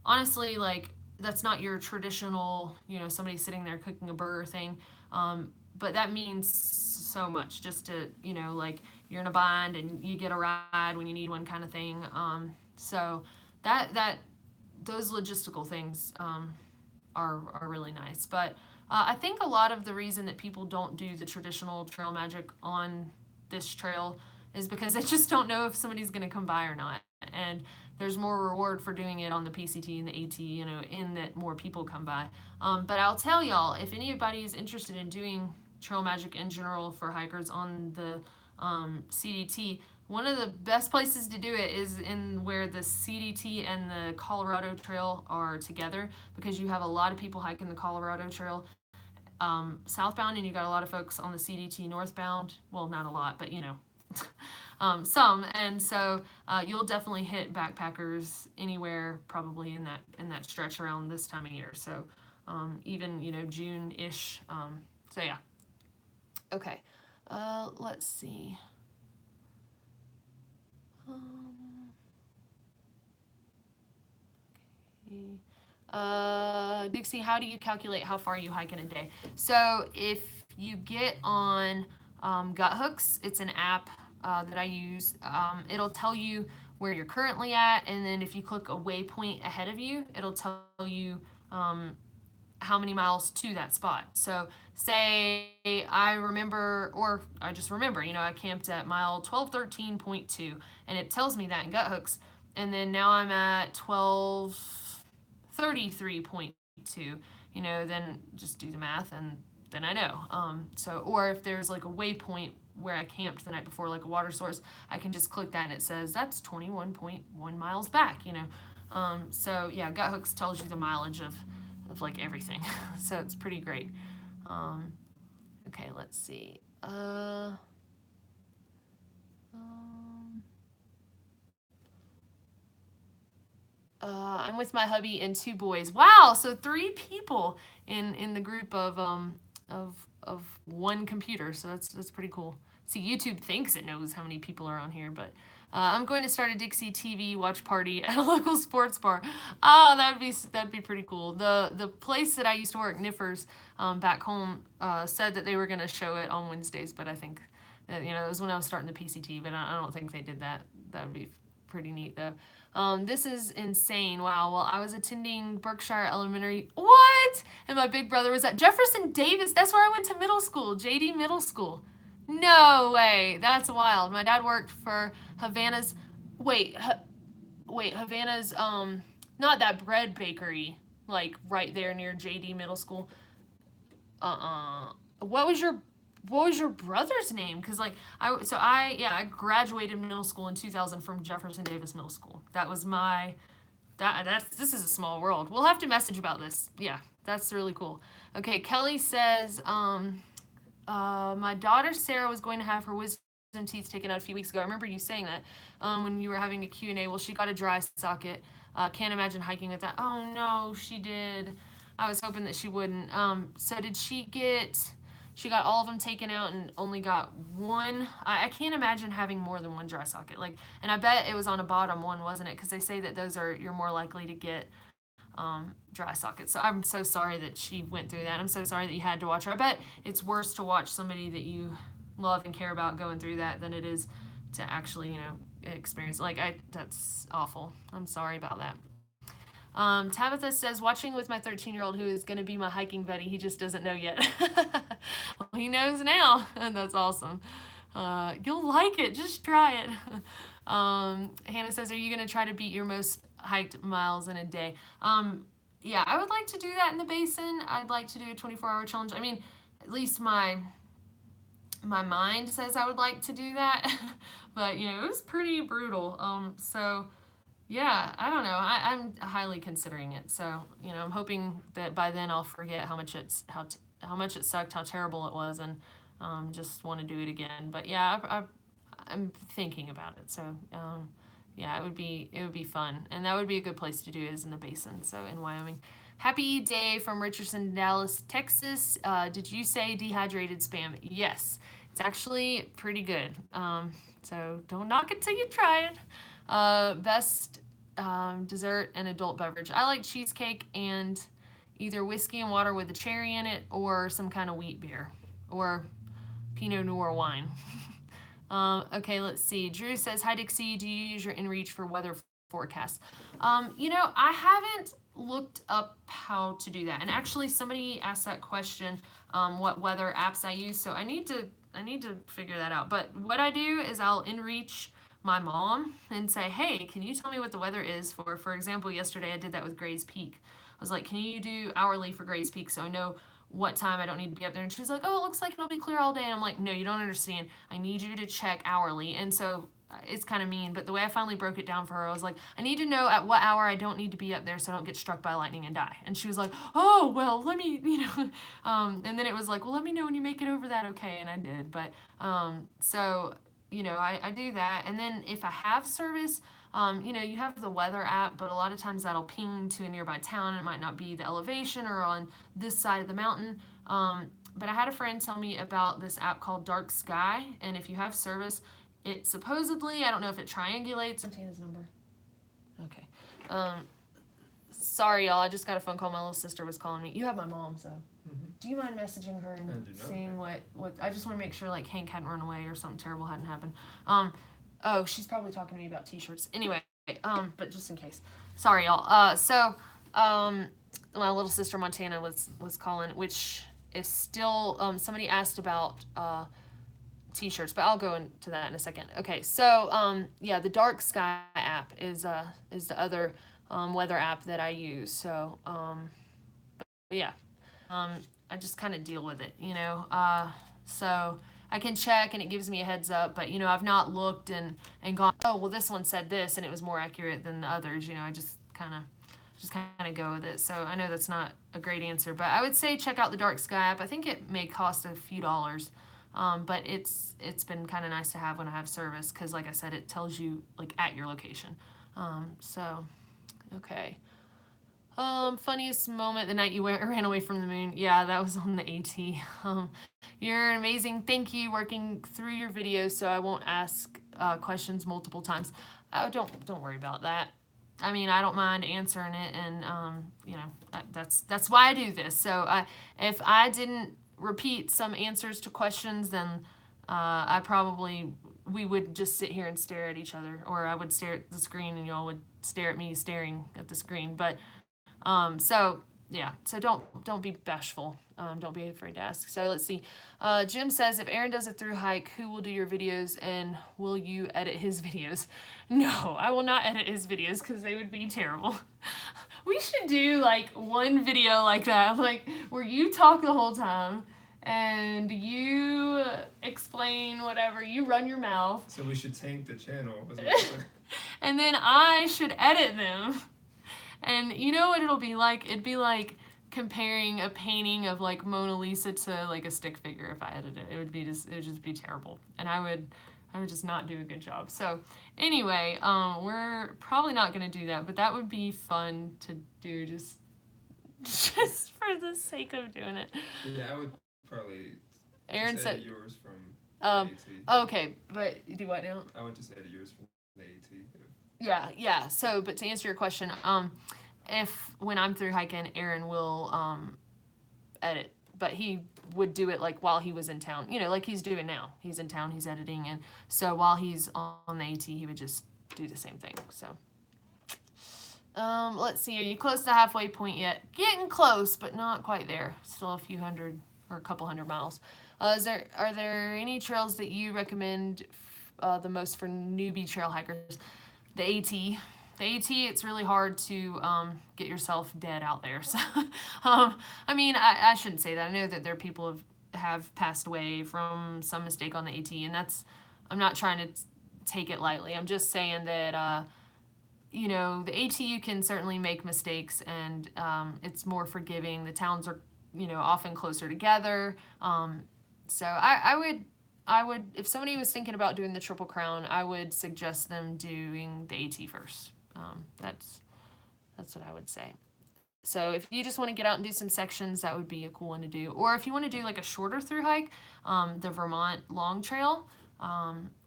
honestly like, that's not your traditional, somebody sitting there cooking a burger thing. But that means so much just to, like you're in a bind and you get a ride when you need one kind of thing. So those logistical things are really nice. But I think a lot of the reason that people don't do the traditional trail magic on this trail is because they just don't know if somebody's going to come by or not. And there's more reward for doing it on the PCT and the AT, in that more people come by. But I'll tell y'all, if anybody is interested in doing trail magic in general for hikers on the CDT, one of the best places to do it is in where the CDT and the Colorado Trail are together, because you have a lot of people hiking the Colorado Trail southbound, and you got a lot of folks on the CDT northbound. Well, not a lot, but some. And so you'll definitely hit backpackers anywhere probably in that stretch around this time of year. So even June-ish. So yeah. Okay. Let's see. Dixie, how do you calculate how far you hike in a day? So if you get on Gut Hooks, it's an app that I use. It'll tell you where you're currently at, and then if you click a waypoint ahead of you, it'll tell you how many miles to that spot. So say I just remember, I camped at mile 1213.2, and it tells me that in Gut Hooks, and then now I'm at 1233.2, then just do the math and then I know. Or if there's like a waypoint where I camped the night before, like a water source, I can just click that and it says that's 21.1 miles back, So yeah, Gut Hooks tells you the mileage of like everything. So it's pretty great. Okay, let's see. I'm with my hubby and 2 boys. Wow, so 3 people in the group of 1 computer. So that's pretty cool. See, YouTube thinks it knows how many people are on here, but I'm going to start a Dixie TV watch party at a local sports bar. Oh, that'd be pretty cool. The place that I used to work, Niffers, back home, said that they were going to show it on Wednesdays, but I think that, it was when I was starting the PCT, but I don't think they did that. That would be pretty neat though. This is insane. Wow. Well, I was attending Berkshire Elementary. What? And my big brother was at Jefferson Davis. That's where I went to middle school, JD Middle School. No way. That's wild. My dad worked for Havana's. Wait, Havana's. Not that bread bakery, like right there near JD Middle School. What was your what was your brother's name? Because like I graduated middle school in 2000 from Jefferson Davis Middle School. That was my that's this is a small world. We'll have to message about this. Yeah, that's really cool. Okay, Kelly says, my daughter Sarah was going to have her wisdom teeth taken out a few weeks ago. I remember you saying that when you were having a Q&A. Well, she got a dry socket. Can't imagine hiking with that. Oh no, she did. I was hoping that she wouldn't. So did she get? She got all of them taken out and only got one. I can't imagine having more than one dry socket. Like, and I bet it was on a bottom one, wasn't it? Because they say that those are you're more likely to get dry sockets. So I'm so sorry that she went through that. I'm so sorry that you had to watch her. I bet it's worse to watch somebody that you love and care about going through that than it is to actually, experience. Like, that's awful. I'm sorry about that. Tabitha says, watching with my 13-year-old who is going to be my hiking buddy. He just doesn't know yet. Well, he knows now, and that's awesome. You'll like it. Just try it. Hannah says, are you going to try to beat your most hiked miles in a day? Yeah, I would like to do that in the basin. I'd like to do a 24-hour challenge. I mean, at least my mind says I would like to do that, but it was pretty brutal. So yeah, I don't know. I'm highly considering it. So I'm hoping that by then I'll forget how much it sucked, how terrible it was, and just want to do it again. But yeah, I'm thinking about it. So yeah, it would be fun, and that would be a good place to do it is in the basin. So in Wyoming. Happy day from Richardson, Dallas, Texas. Did you say dehydrated spam? Yes, it's actually pretty good. So don't knock it till you try it. Best dessert and adult beverage. I like cheesecake and either whiskey and water with a cherry in it or some kind of wheat beer or Pinot Noir wine. Okay, let's see. Drew says, hi Dixie, do you use your InReach for weather forecasts? I haven't looked up how to do that. And actually somebody asked that question, what weather apps I use. So I need to figure that out. But what I do is I'll InReach my mom and say, hey, can you tell me what the weather is for example, yesterday I did that with Gray's Peak. I was like, can you do hourly for Gray's Peak so I know what time I don't need to be up there? And she's like, oh, it looks like it'll be clear all day. And I'm like, no, you don't understand. I need you to check hourly. And so it's kind of mean, but the way I finally broke it down for her, I was like, I need to know at what hour I don't need to be up there so I don't get struck by lightning and die. And she was like, oh, well, let me, and then it was like, well, let me know when you make it over that, okay? And I did. But so I do that. And then if I have service, you have the weather app, but a lot of times that'll ping to a nearby town. It might not be the elevation or on this side of the mountain. But I had a friend tell me about this app called Dark Sky. And if you have service, it supposedly, I don't know if it triangulates. Montana's number. Okay. Sorry, y'all. I just got a phone call. My little sister was calling me. You have my mom, so. Do you mind messaging her and seeing what I just want to make sure like Hank hadn't run away or something terrible hadn't happened. Oh, she's probably talking to me about t-shirts. Anyway, but just in case. Sorry, y'all. My little sister Montana was calling, which is still somebody asked about t-shirts, but I'll go into that in a second. Okay, so yeah, the Dark Sky app is the other weather app that I use. So yeah. I just kind of deal with it, so I can check and it gives me a heads up, but I've not looked and gone, oh well, this one said this and it was more accurate than the others. I just kind of go with it. So I know that's not a great answer, but I would say check out the Dark Sky app. I think it may cost a few dollars, but it's been kind of nice to have when I have service because, like I said, it tells you like at your location. So okay. Funniest moment the night you ran away from the moon. Yeah, that was on the AT. You're amazing. Thank you. Working through your videos so I won't ask questions multiple times. Oh, don't worry about that. I mean, I don't mind answering it, and that's why I do this. So if I didn't repeat some answers to questions, then we would just sit here and stare at each other, or I would stare at the screen and y'all would stare at me staring at the screen. But so yeah, so don't be bashful. Don't be afraid to ask. So let's see. Jim says, if Aaron does a through hike, who will do your videos and will you edit his videos? No, I will not edit his videos because they would be terrible. We should do like one video like that, like where you talk the whole time and you explain whatever. You run your mouth. So we should tank the channel. Is what you're saying. And then I should edit them. And you know what it'll be like? It'd be like comparing a painting of like Mona Lisa to like a stick figure if I edited it. It would just be terrible. And I would just not do a good job. So anyway, we're probably not gonna do that, but that would be fun to do just just for the sake of doing it. Yeah, I would probably just Aaron edit said, yours from the um, AT. okay, but do what now? I would just edit yours from the AT. Yeah. So, but to answer your question, if when I'm through hiking, Aaron will edit, but he would do it like while he was in town. You know, like he's doing now. He's in town. He's editing, and so while he's on the AT, he would just do the same thing. So, let's see. Are you close to the halfway point yet? Getting close, but not quite there. Still a few hundred or a couple hundred miles. Are there any trails that you recommend the most for newbie trail hikers? The AT. The AT, it's really hard to get yourself dead out there. So, I mean, I shouldn't say that. I know that there are people have passed away from some mistake on the AT, and I'm not trying to take it lightly. I'm just saying that, you know, the AT, you can certainly make mistakes, and it's more forgiving. The towns are, you know, often closer together. So I would, if somebody was thinking about doing the Triple Crown, I would suggest them doing the AT first. That's what I would say. So if you just want to get out and do some sections, that would be a cool one to do. Or if you want to do like a shorter through hike, the Vermont Long Trail,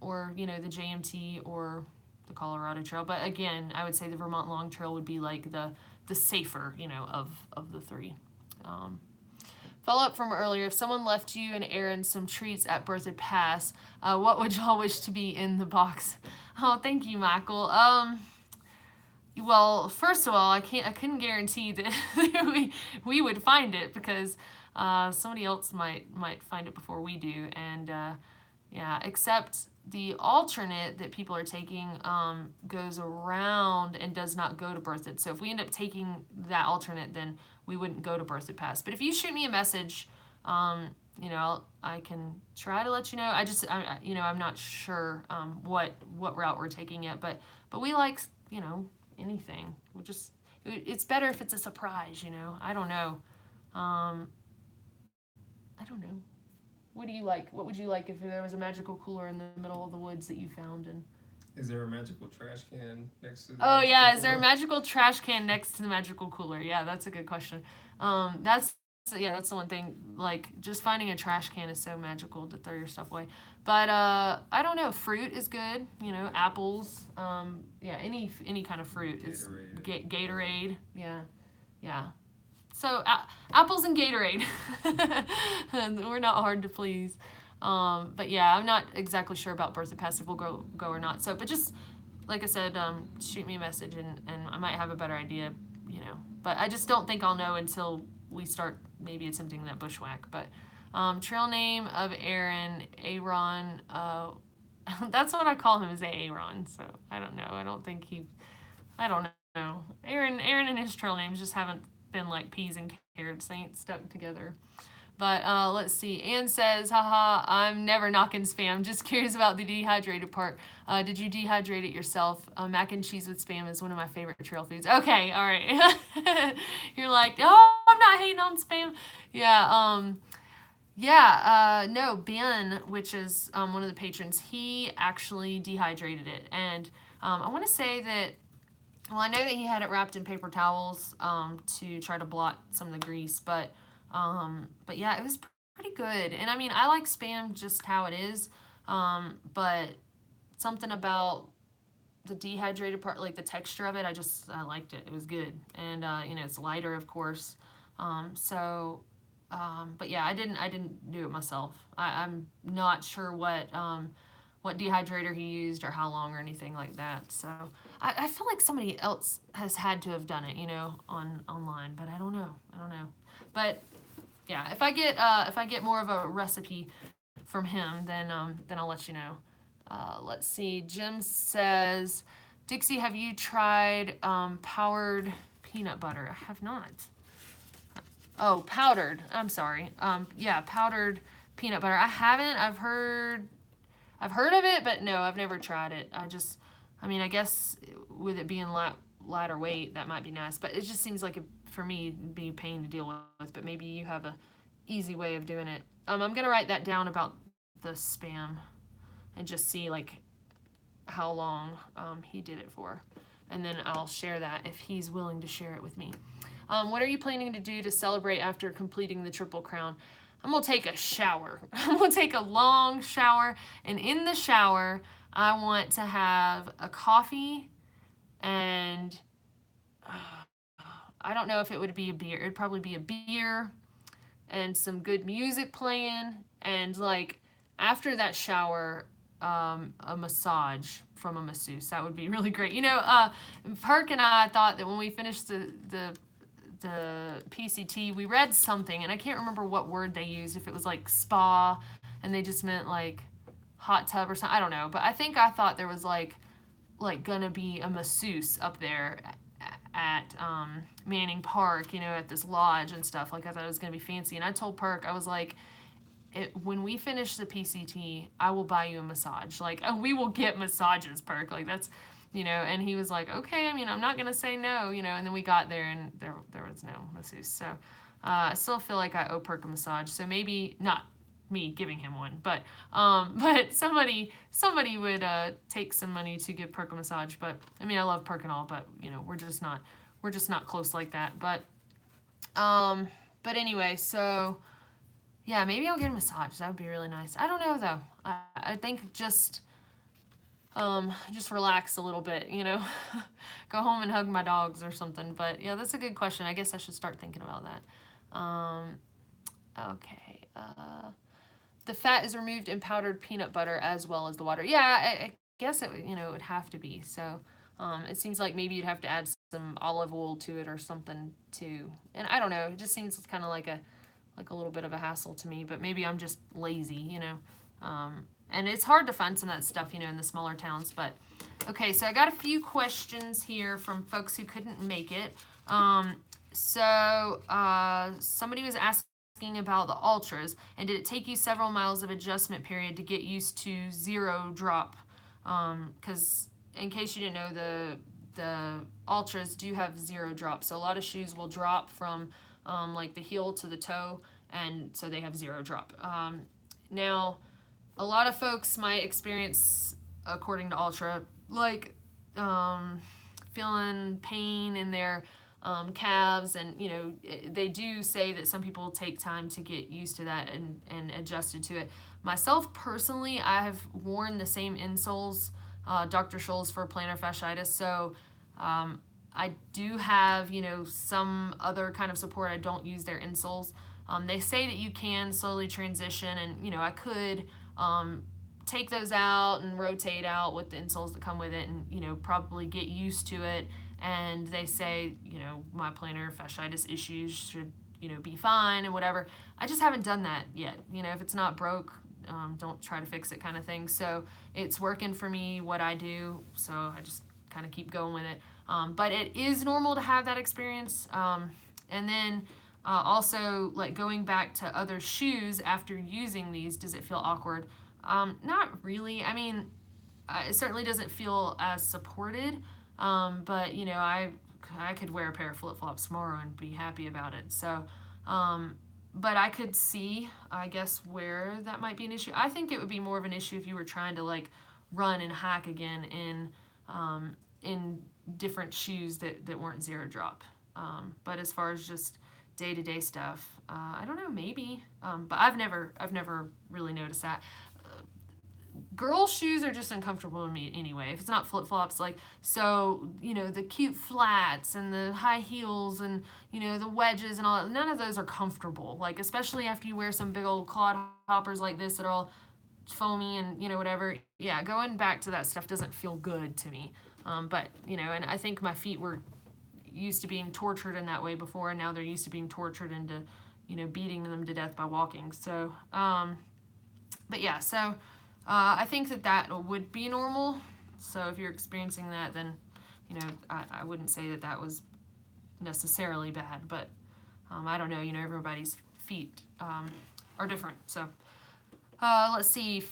or you know the JMT or the Colorado Trail. But again, I would say the Vermont Long Trail would be like the safer, you know, of the three. Um, Follow up from earlier. If someone left you and Aaron some treats at Berthoud Pass, what would y'all wish to be in the box? Oh, thank you, Michael. Well, first of all, I couldn't guarantee that we would find it because somebody else might find it before we do, and yeah, except the alternate that people are taking goes around and does not go to Berthoud. So if we end up taking that alternate, then we wouldn't go to Berthoud Pass. But if you shoot me a message, you know, I can try to let you know. You know, I'm not sure what route we're taking yet, but we like, you know, anything. It's better if it's a surprise, you know. I don't know. I don't know. What do you like? What would you like if there was a magical cooler in the middle of the woods that you found? And Is there a magical trash can next to the oh magical yeah, is there a cooler? magical trash can next to the magical cooler? Yeah, that's a good question. That's the one thing. Like just finding a trash can is so magical to throw your stuff away. But I don't know. Fruit is good. You know, apples. Yeah, any kind of fruit is Gatorade. Yeah, yeah. So apples and Gatorade. We're not hard to please. But yeah, I'm not exactly sure about Bertha Pass if we'll go or not. So, but just like I said, shoot me a message and I might have a better idea, you know. But I just don't think I'll know until we start maybe attempting that bushwhack. But trail name of Aaron, Aaron. That's what I call him is Aaron. So I don't know. I don't know. Aaron and his trail names just haven't been like peas and carrots. They ain't stuck together. But let's see. Ann says, haha, I'm never knocking spam. Just curious about the dehydrated part. Did you dehydrate it yourself? Mac and cheese with spam is one of my favorite trail foods. Okay, all right. You're like, oh, I'm not hating on spam. Yeah, no, Ben, which is one of the patrons, he actually dehydrated it. And I want to say that, well, I know that he had it wrapped in paper towels to try to blot some of the grease, but yeah, it was pretty good. And I mean, I like spam just how it is, but something about the dehydrated part, like the texture of it, I liked it. It was good, and you know, it's lighter, of course. So, but yeah, I didn't do it myself. I'm not sure what dehydrator he used or how long or anything like that. So I feel like somebody else has had to have done it, you know, online, but I don't know. But yeah, if I get more of a recipe from him, then I'll let you know. Let's see. Jim says, Dixie, have you tried powered peanut butter? I have not. Oh, powdered. I'm sorry. Yeah, powdered peanut butter. I haven't. I've heard of it, but no, I've never tried it. I mean, I guess with it being lighter weight, that might be nice. But it just seems like for me, it'd be a pain to deal with. But maybe you have a easy way of doing it. I'm gonna write that down about the spam and just see like how long he did it for, and then I'll share that if he's willing to share it with me. What are you planning to do to celebrate after completing the Triple Crown? I'm gonna take a shower. I'm gonna take a long shower, and in the shower, I want to have a coffee and I don't know if it would be a beer. It'd probably be a beer and some good music playing, and like after that shower, a massage from a masseuse. That would be really great. Perk and I thought that when we finished the PCT, we read something, and I can't remember what word they used. If it was like spa, and they just meant like hot tub or something. I don't know, but I thought there was like gonna be a masseuse up there at Manning Park, at this lodge and stuff. Like I thought it was gonna be fancy, and I told Perk I was like, when we finish the PCT, I will buy you a massage. Like, oh, we will get massages, Perk. Like that's, and he was like, okay. I mean, I'm not gonna say no, And then we got there, and there was no masseuse. So I still feel like I owe Perk a massage. So maybe not me giving him one, but somebody would take some money to give Perk a massage. But I mean, I love Perk and all, but we're just not close like that. Um, but anyway, so yeah, maybe I'll get a massage. That would be really nice. I don't know though. I think just relax a little bit, Go home and hug my dogs or something. But yeah, that's a good question. I guess I should start thinking about that. Okay. The fat is removed in powdered peanut butter as well as the water. Yeah, I guess it would have to be. So, it seems like maybe you'd have to add some olive oil to it or something too. And I don't know. It just seems kind of like a little bit of a hassle to me, but maybe I'm just lazy. And it's hard to find some of that stuff, in the smaller towns. But okay, so I got a few questions here from folks who couldn't make it. Somebody was asking about the ultras, and did it take you several miles of adjustment period to get used to zero drop? Because in case you didn't know, the ultras do have zero drop, so a lot of shoes will drop from like the heel to the toe, and so they have zero drop. Now, a lot of folks might experience, according to Ultra, like feeling pain in their calves, and they do say that some people take time to get used to that and adjusted to it. Myself personally, I have worn the same insoles, Dr. Scholl's for plantar fasciitis, so I do have, some other kind of support. I don't use their insoles. They say that you can slowly transition, and, I could take those out and rotate out with the insoles that come with it, and, probably get used to it. And they say, my plantar fasciitis issues should, be fine and whatever. I just haven't done that yet. If it's not broke, don't try to fix it kind of thing. So it's working for me, what I do. So I just kind of keep going with it. But it is normal to have that experience. And then also, like going back to other shoes after using these, does it feel awkward? Not really. I mean, it certainly doesn't feel as supported. But I could wear a pair of flip flops tomorrow and be happy about it. So, but I could see, I guess, where that might be an issue. I think it would be more of an issue if you were trying to like run and hike again in different shoes that weren't zero drop. But as far as just day to day stuff, I don't know, maybe. But I've never really noticed that. Girls' shoes are just uncomfortable to me anyway. If it's not flip flops, like so, the cute flats and the high heels and the wedges and all that, none of those are comfortable. Like especially after you wear some big old clod hoppers like this that are all foamy and whatever. Yeah, going back to that stuff doesn't feel good to me. But and I think my feet were used to being tortured in that way before, and now they're used to being tortured into beating them to death by walking. So but yeah, so I think that would be normal. So if you're experiencing that, then I wouldn't say that was necessarily bad, but I don't know, everybody's feet are different. So let's see.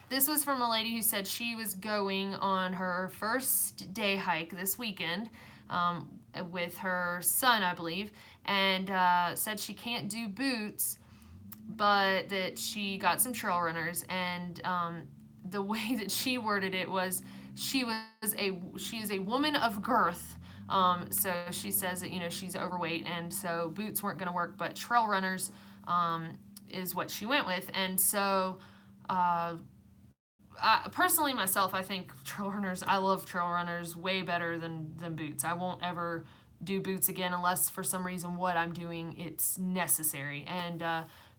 This was from a lady who said she was going on her first day hike this weekend um, with her son, I believe, and said she can't do boots, but that she got some trail runners. And the way that she worded it was she is a woman of girth. So she says that she's overweight, and so boots weren't going to work, but trail runners is what she went with. And so uh, personally myself, I think trail runners. I love trail runners way better than boots. I won't ever do boots again unless for some reason what I'm doing it's necessary. And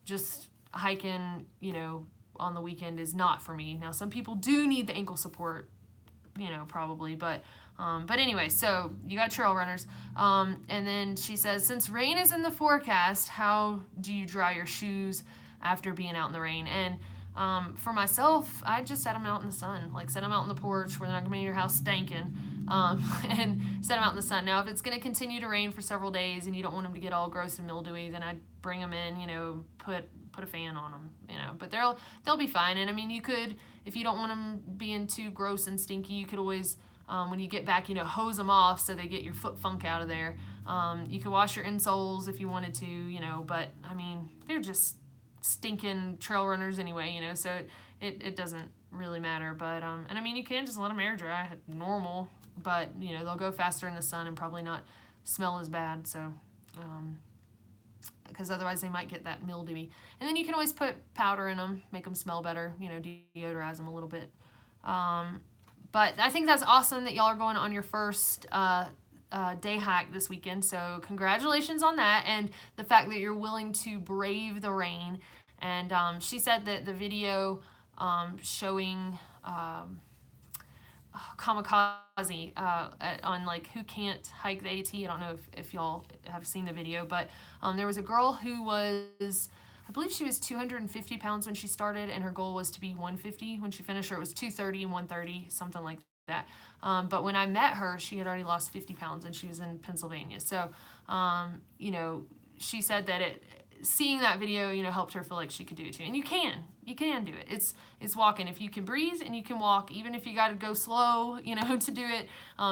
just hiking, on the weekend is not for me. Now some people do need the ankle support, probably. But anyway, so you got trail runners. And then she says, since rain is in the forecast, how do you dry your shoes after being out in the rain? And for myself, I just set them out in the sun, like set them out on the porch where they're not gonna be in your house stinking, and set them out in the sun. Now, if it's gonna continue to rain for several days and you don't want them to get all gross and mildewy, then I'd bring them in, put a fan on them, But they'll be fine. And I mean, you could, if you don't want them being too gross and stinky, you could always when you get back, hose them off so they get your foot funk out of there. You could wash your insoles if you wanted to, but I mean, they're just stinking trail runners anyway, so it doesn't really matter. But and I mean, you can just let them air dry normal, but they'll go faster in the sun and probably not smell as bad. So because otherwise they might get that mildewy. And then you can always put powder in them, make them smell better, deodorize them a little bit. But I think that's awesome that y'all are going on your first day hike this weekend. So congratulations on that, and the fact that you're willing to brave the rain. And she said that the video showing kamikaze on like who can't hike the AT. I don't know if y'all have seen the video, but there was a girl who was, I believe she was 250 pounds when she started, and her goal was to be 150 when she finished, or it was 230 and 130, something like that. But when I met her, she had already lost 50 pounds, and she was in Pennsylvania. So, she said that seeing that video, helped her feel like she could do it too. And you can do it. It's walking. If you can breathe and you can walk, even if you got to go slow, to do it,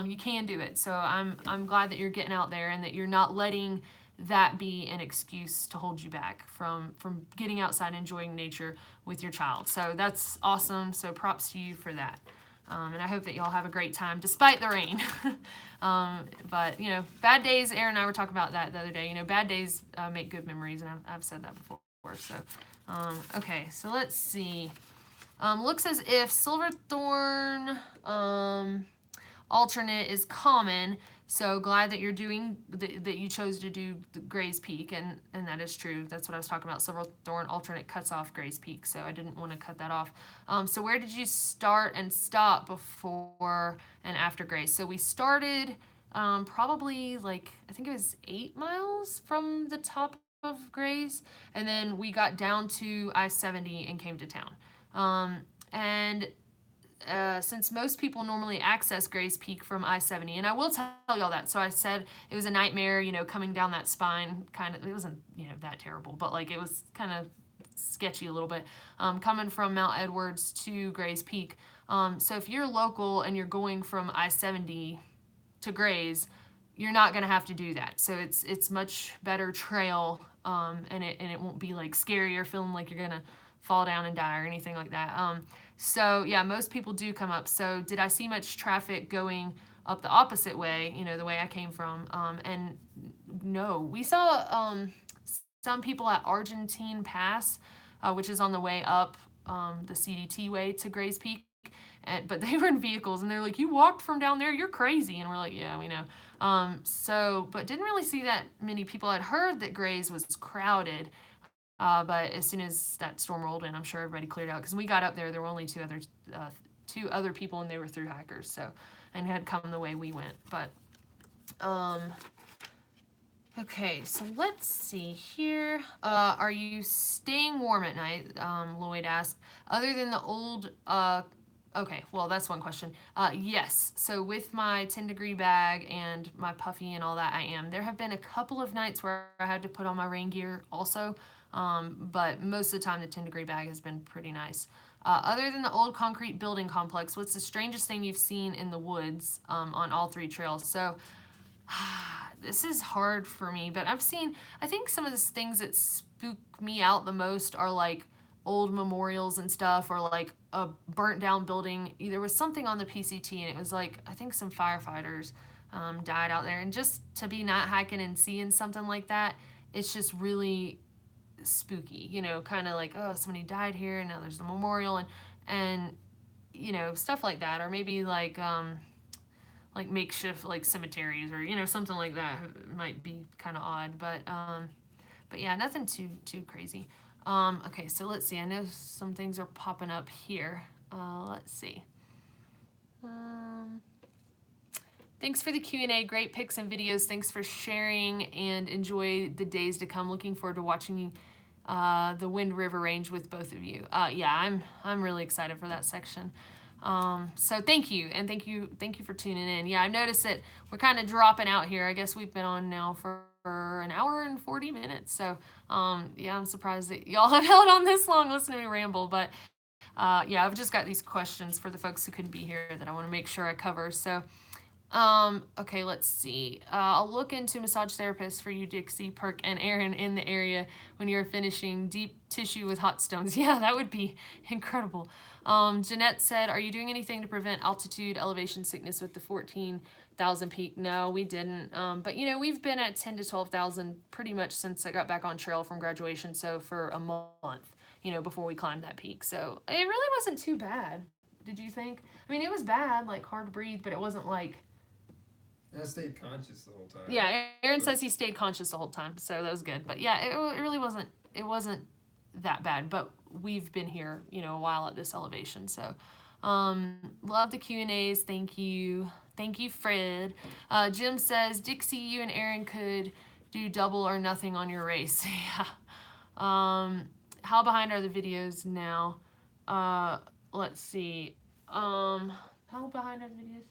you can do it. So I'm glad that you're getting out there and that you're not letting that be an excuse to hold you back from getting outside and enjoying nature with your child. So that's awesome. So props to you for that. And I hope that y'all have a great time despite the rain. But bad days, Aaron and I were talking about that the other day. Bad days make good memories, and I've said that before. So okay, so let's see. Looks as if Silverthorn alternate is common. So glad that you're doing that you chose to do the Gray's Peak, and that is true. That's what I was talking about. Silverthorn alternate cuts off Gray's Peak, so I didn't want to cut that off. So where did you start and stop before and after Gray's? So we started probably like I think it was 8 miles from the top of Gray's, and then we got down to I-70 and came to town. And since most people normally access Gray's Peak from I-70, and I will tell y'all that. So I said it was a nightmare, coming down that spine. Kind of, it wasn't, that terrible, but like it was kind of sketchy a little bit, coming from Mount Edwards to Gray's Peak. So if you're local and you're going from I-70 to Gray's, you're not gonna have to do that. So it's much better trail, and it won't be like scary or feeling like you're gonna fall down and die or anything like that. So yeah, most people do come up. So did I see much traffic going up the opposite way, the way I came from? And no, we saw some people at Argentine Pass, which is on the way up the CDT way to Gray's Peak. But they were in vehicles, and they're like, you walked from down there, you're crazy. And we're like, yeah, we know. But didn't really see that many people. I'd heard that Gray's was crowded. But as soon as that storm rolled in, I'm sure everybody cleared out. Because when we got up there, there were only two other people, and they were through hikers. So, and had come the way we went. But, okay, so let's see here. Are you staying warm at night? Lloyd asked. Other than the old Okay, well, that's one question. Yes, so with my 10-degree bag and my puffy and all that, I am. There have been a couple of nights where I had to put on my rain gear also, but most of the time the 10-degree bag has been pretty nice. Other than the old concrete building complex, what's the strangest thing you've seen in the woods on all three trails? So this is hard for me, but I think some of the things that spook me out the most are like old memorials and stuff, or like a burnt down building. There was something on the PCT, and it was like, I think some firefighters died out there. And just to be not hiking and seeing something like that, it's just really spooky, kind of like, oh, somebody died here, and now there's a memorial, and stuff like that. Or maybe like makeshift like cemeteries, or something like that might be kind of odd, but yeah, nothing too crazy. Okay, so let's see. I know some things are popping up here. Let's see. um, Thanks for the Q&A. Great pics and videos. Thanks for sharing, and enjoy the days to come. Looking forward to watching the Wind River Range with both of you. Yeah, I'm really excited for that section. So thank you, and thank you for tuning in. Yeah, I noticed that we're kind of dropping out here. I guess we've been on now for an hour and 40 minutes. So yeah, I'm surprised that y'all have held on this long listening to me ramble. But yeah, I've just got these questions for the folks who couldn't be here that I want to make sure I cover. So okay, let's see. I'll look into massage therapists for you, Dixie, Perk, and Aaron in the area when you're finishing deep tissue with hot stones. Yeah, that would be incredible. Jeanette said, "Are you doing anything to prevent altitude elevation sickness with the 14,000 peak?" No, we didn't. But we've been at 10 to 12,000 pretty much since I got back on trail from graduation. So for a month, before we climbed that peak. So it really wasn't too bad. Did you think? I mean, it was bad, like hard to breathe, but it wasn't like. And I stayed conscious the whole time. Yeah, Aaron says he So stayed conscious the whole time, so that was good. But yeah, it really wasn't. It wasn't that bad. But we've been here, a while at this elevation. So, love the Q and A's. Thank you, Fred. Jim says, Dixie, you and Aaron could do double or nothing on your race. Yeah. How behind are the videos now? Uh, let's see. How behind are the videos?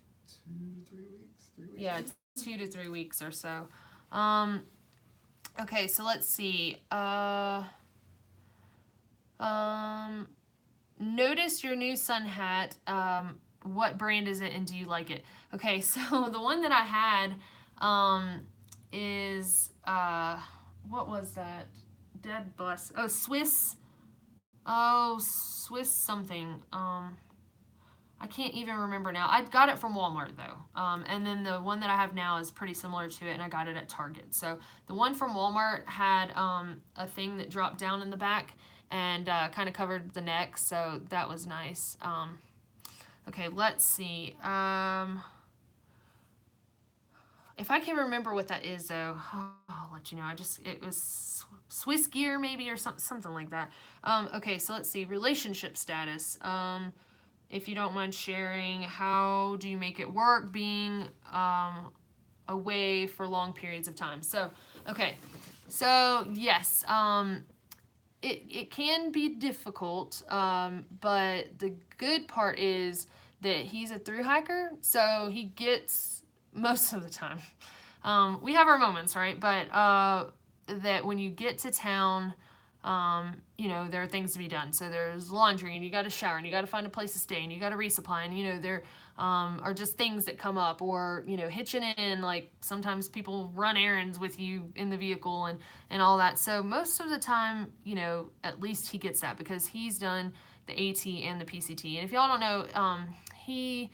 2 to 3 weeks, 3 weeks. Yeah, Maybe? 2 to 3 weeks or so. Um, okay, so let's see. Um, Notice your new sun hat. What brand is it, and do you like it? Okay, so the one that I had is what was that? Dead bus. Oh, Swiss. Oh, Swiss something. I can't even remember now. I got it from Walmart though. And then the one that I have now is pretty similar to it, and I got it at Target. So the one from Walmart had a thing that dropped down in the back and kind of covered the neck, so that was nice. Okay, let's see. If I can remember what that is though, I'll let you know. It was Swiss gear maybe, or something like that. Okay, so let's see. Relationship status. If you don't mind sharing, how do you make it work being away for long periods of time? So, okay, so yes, it can be difficult, but the good part is that he's a through hiker, so he gets most of the time. We have our moments, right? But that when you get to town, there are things to be done. So there's laundry, and you got to shower, and you got to find a place to stay, and you got to resupply, and there are just things that come up, or hitching in. Like sometimes people run errands with you in the vehicle, and all that. So most of the time, at least he gets that because he's done the AT and the PCT. And if y'all don't know, he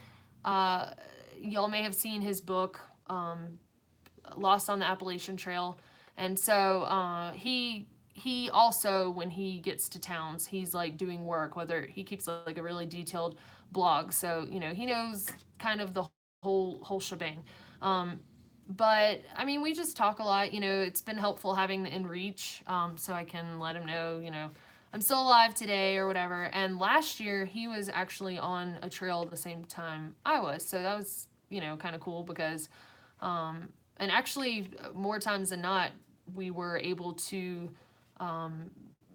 y'all may have seen his book, Lost on the Appalachian Trail, and so he also, when he gets to towns, he's like doing work, whether he keeps like a really detailed blog, so he knows kind of the whole shebang. But I mean, we just talk a lot. It's been helpful having the in reach, so I can let him know, I'm still alive today or whatever. And last year he was actually on a trail at the same time I was, so that was kind of cool because and actually more times than not we were able to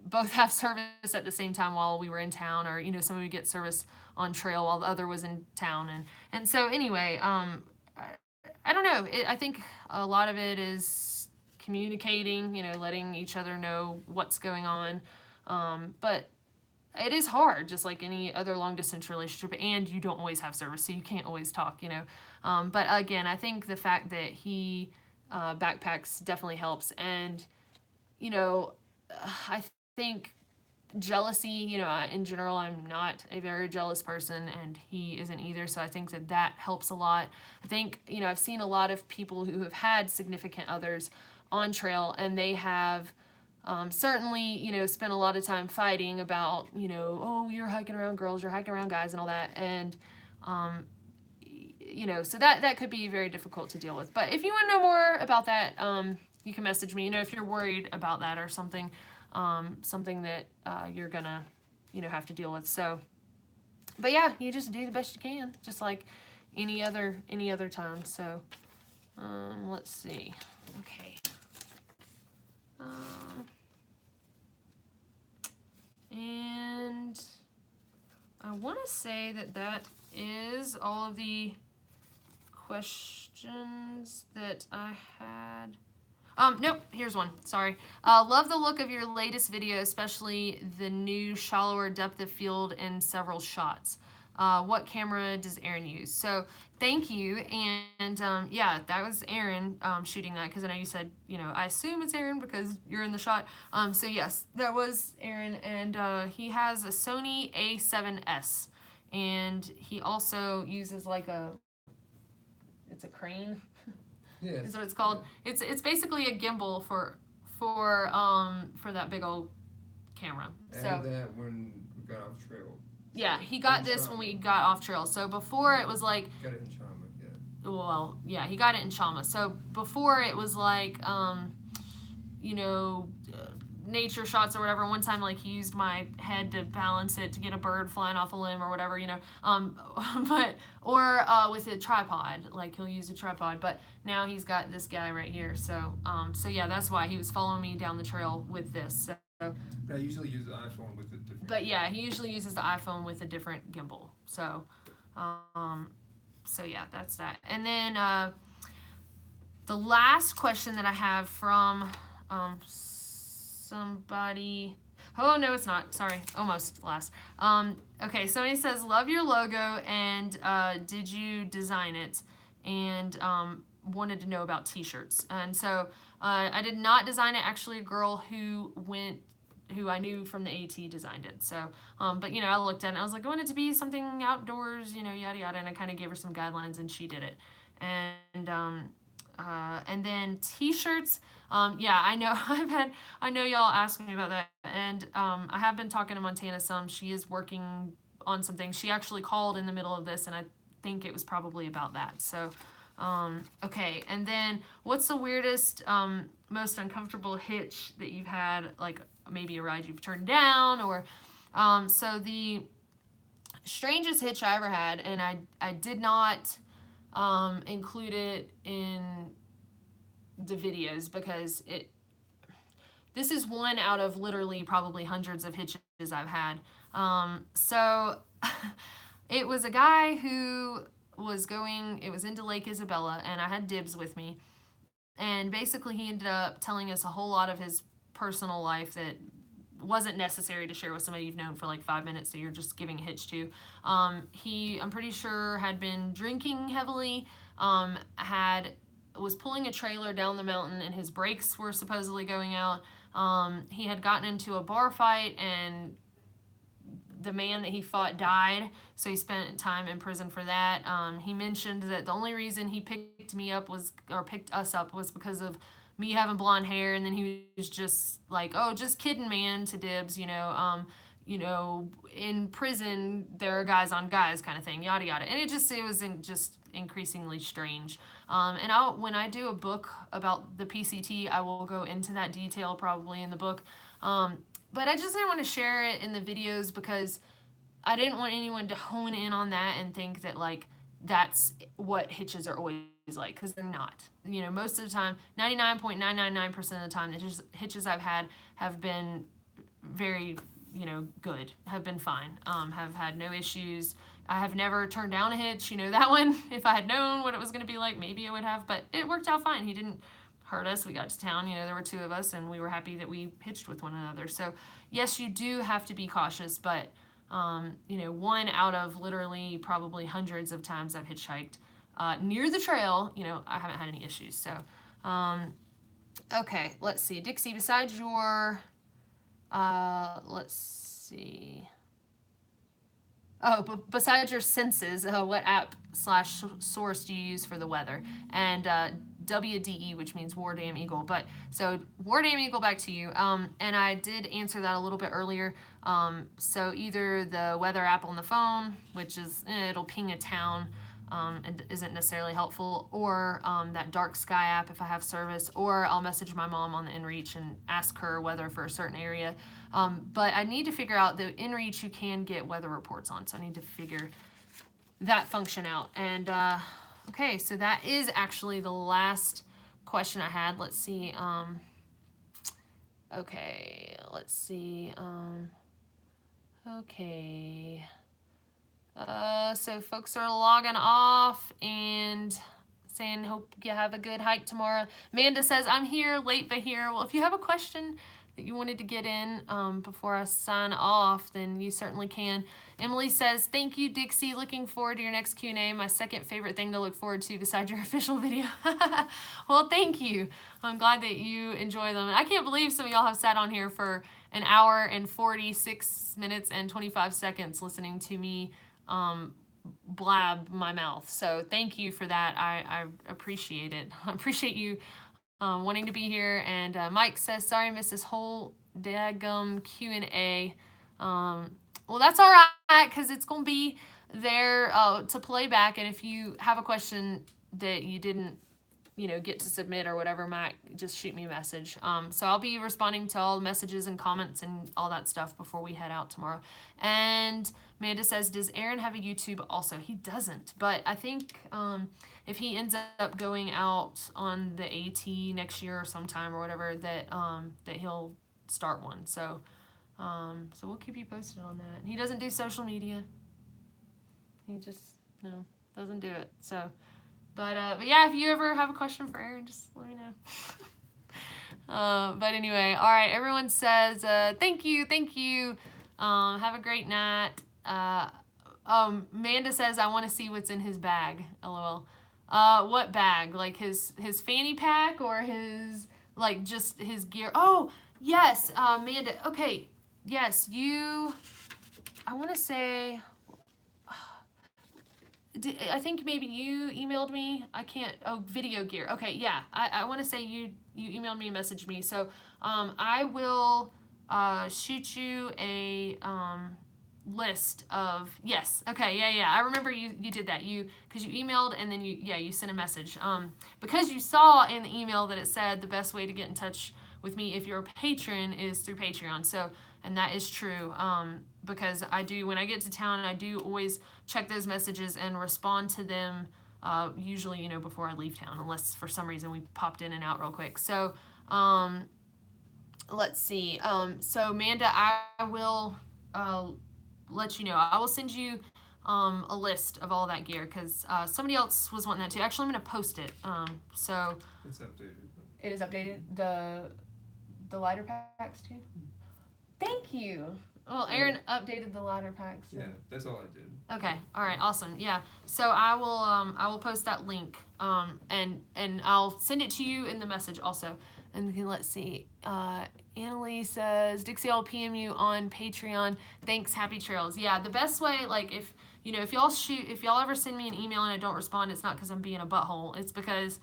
both have service at the same time while we were in town, or somebody would get service on trail while the other was in town, and so anyway, I don't know. I think a lot of it is communicating, letting each other know what's going on, but it is hard, just like any other long distance relationship, and you don't always have service, so you can't always talk. But again, I think the fact that he backpacks definitely helps, and you know, I think jealousy, in general, I'm not a very jealous person, and he isn't either. So I think that that helps a lot. I think, I've seen a lot of people who have had significant others on trail, and they have certainly, spent a lot of time fighting about, oh, you're hiking around girls, you're hiking around guys, and all that. And, so that could be very difficult to deal with. But if you want to know more about that, you can message me, if you're worried about that or something, something that you're gonna, have to deal with. So, but yeah, you just do the best you can, just like any other time. So, let's see. Okay. And I want to say that is all of the questions that I had. Nope, here's one. Sorry. Love the look of your latest video, especially the new shallower depth of field in several shots. What camera does Aaron use? So thank you. And yeah, that was Aaron shooting that, because I know you said, I assume it's Aaron because you're in the shot. So yes, that was Aaron. And he has a Sony A7S. And he also uses like it's a crane. Yes. Is what it's called. It's basically a gimbal for that big old camera. I So had that when we got off trail. yeah, he got this when we got off trail. So before it was like, Got it in Chama, yeah. well, yeah, he got it in Chama. So before it was like, you know, nature shots or whatever. One time, like, he used my head to balance it to get a bird flying off a limb or whatever, but or with a tripod, like he'll use a tripod. But now he's got this guy right here. So yeah, that's why he was following me down the trail with this. So I usually use the iPhone with a different. but yeah, he usually uses the iPhone with a different gimbal. So yeah, that's that. And then the last question that I have from somebody. Oh no, it's not. Sorry, almost last. Okay, somebody says, "Love your logo, and did you design it?" And wanted to know about T-shirts. And so I did not design it. Actually, a girl who I knew from the AT designed it. So, but I looked at it and I was like, I want it to be something outdoors, yada yada. And I kind of gave her some guidelines, and she did it. And then T-shirts. Yeah, I know I know y'all asked me about that, and I have been talking to Montana some. She is working on some things. She actually called in the middle of this, and I think it was probably about that. So, okay. And then, what's the weirdest, most uncomfortable hitch that you've had? Like maybe a ride you've turned down, or so the strangest hitch I ever had, and I did not include it in the videos because this is one out of literally probably hundreds of hitches I've had. So it was a guy who was going, it was into Lake Isabella, and I had dibs with me. And basically he ended up telling us a whole lot of his personal life that wasn't necessary to share with somebody you've known for like 5 minutes that you're just giving a hitch to. I'm pretty sure, had been drinking heavily, was pulling a trailer down the mountain, and his brakes were supposedly going out. He had gotten into a bar fight, and the man that he fought died, so he spent time in prison for that. He mentioned that the only reason he picked us up was because of me having blonde hair, and then he was just like, "Oh, just kidding, man," to dibs, in prison there are guys on guys kind of thing, yada yada. And it was just increasingly strange. And when I do a book about the PCT, I will go into that detail probably in the book. But I just didn't want to share it in the videos because I didn't want anyone to hone in on that and think that like that's what hitches are always like, because they're not. Most of the time, 99.999% of the time, the hitches I've had have been very, good, have been fine, have had no issues. I have never turned down a hitch, that one. If I had known what it was going to be like, maybe I would have, but it worked out fine. He didn't hurt us. We got to town, there were two of us, and we were happy that we hitched with one another. So, yes, you do have to be cautious, but, one out of literally probably hundreds of times I've hitchhiked near the trail, I haven't had any issues. So, okay, let's see. Dixie, besides your, let's see. Oh, but besides your senses, what app slash source do you use for the weather? And WDE, which means War Damn Eagle. But so War Damn Eagle, back to you. And I did answer that a little bit earlier. So either the weather app on the phone, which is it'll ping a town, and isn't necessarily helpful, or that dark sky app if I have service, or I'll message my mom on the inReach and ask her weather for a certain area. But I need to figure out the inReach you can get weather reports on, so I need to figure that function out. And okay, so that is actually the last question I had. Let's see. Okay, let's see. Okay. So folks are logging off and saying, hope you have a good hike tomorrow. Amanda says, I'm here, late but here. Well, if you have a question that you wanted to get in before I sign off, then you certainly can. Emily says, thank you, Dixie. Looking forward to your next Q&A. My second favorite thing to look forward to besides your official video. Well, thank you. I'm glad that you enjoy them. I can't believe some of y'all have sat on here for an hour and 46 minutes and 25 seconds listening to me blab my mouth. So thank you for that. I appreciate it. I appreciate you wanting to be here. And Mike says, sorry I missed this whole daggum Q&A. Well, that's all right, because it's going to be there to play back. And if you have a question that you didn't get to submit or whatever, Mac, just shoot me a message. So I'll be responding to all the messages and comments and all that stuff before we head out tomorrow. And Amanda says, does Aaron have a YouTube also? He doesn't, but I think if he ends up going out on the AT next year or sometime or whatever, that that he'll start one. So so we'll keep you posted on that. He doesn't do social media. He just doesn't do it. So. But yeah, if you ever have a question for Aaron, just let me know. But anyway, all right. Everyone says thank you. Have a great night. Amanda says I want to see what's in his bag. LOL. What bag? Like his fanny pack or his just his gear? Oh yes, Amanda. Okay, yes, you. I want to say. I think maybe you emailed me. I can't. Oh, video gear. Okay, yeah. I want to say you emailed me and messaged me. So I will shoot you a list of yes. Okay, yeah. I remember you did that. Because you emailed and then you sent a message. Because you saw in the email that it said the best way to get in touch with me if you're a patron is through Patreon. So and that is true. Because I do when I get to town, I do always check those messages and respond to them usually before I leave town, unless for some reason we popped in and out real quick. So let's see. So Amanda, I will let you know. I will send you a list of all that gear because somebody else was wanting that too. Actually, I'm gonna post it. So It's updated. It is updated. The lighter packs too. Thank you. Well, Aaron updated the lighter packs. So. Yeah, that's all I did. Okay. All right. Awesome. Yeah. So I will post that link and I'll send it to you in the message also. And then let's see. Annalise says, Dixie, I'll PM you on Patreon. Thanks. Happy trails. Yeah. The best way, like if y'all ever send me an email and I don't respond, it's not because I'm being a butthole. It's because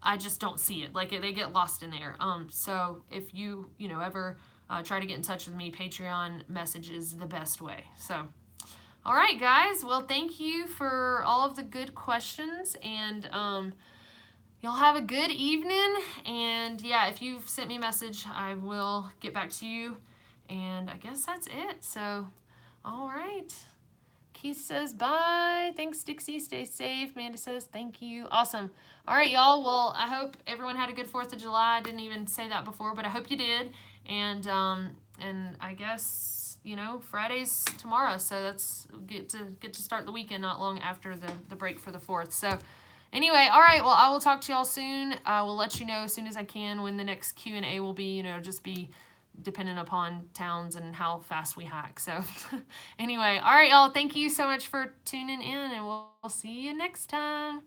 I just don't see it. Like they get lost in there. So if you ever try to get in touch with me, Patreon message is the best way. So, all right, guys. Well, thank you for all of the good questions, and y'all have a good evening. And yeah, if you've sent me a message, I will get back to you. And I guess that's it. So, all right. Keith says bye. Thanks, Dixie. Stay safe. Amanda says thank you. Awesome. All right, y'all. Well, I hope everyone had a good 4th of July. I didn't even say that before, but I hope you did. And And I guess, you know, Friday's tomorrow, so that's get to start the weekend not long after the break for the 4th. So anyway, all right, well, I will talk to y'all soon. I will let you know as soon as I can when the next Q&A will be, you know, just be dependent upon towns and how fast we hike. So anyway, all right, y'all, thank you so much for tuning in, and we'll see you next time.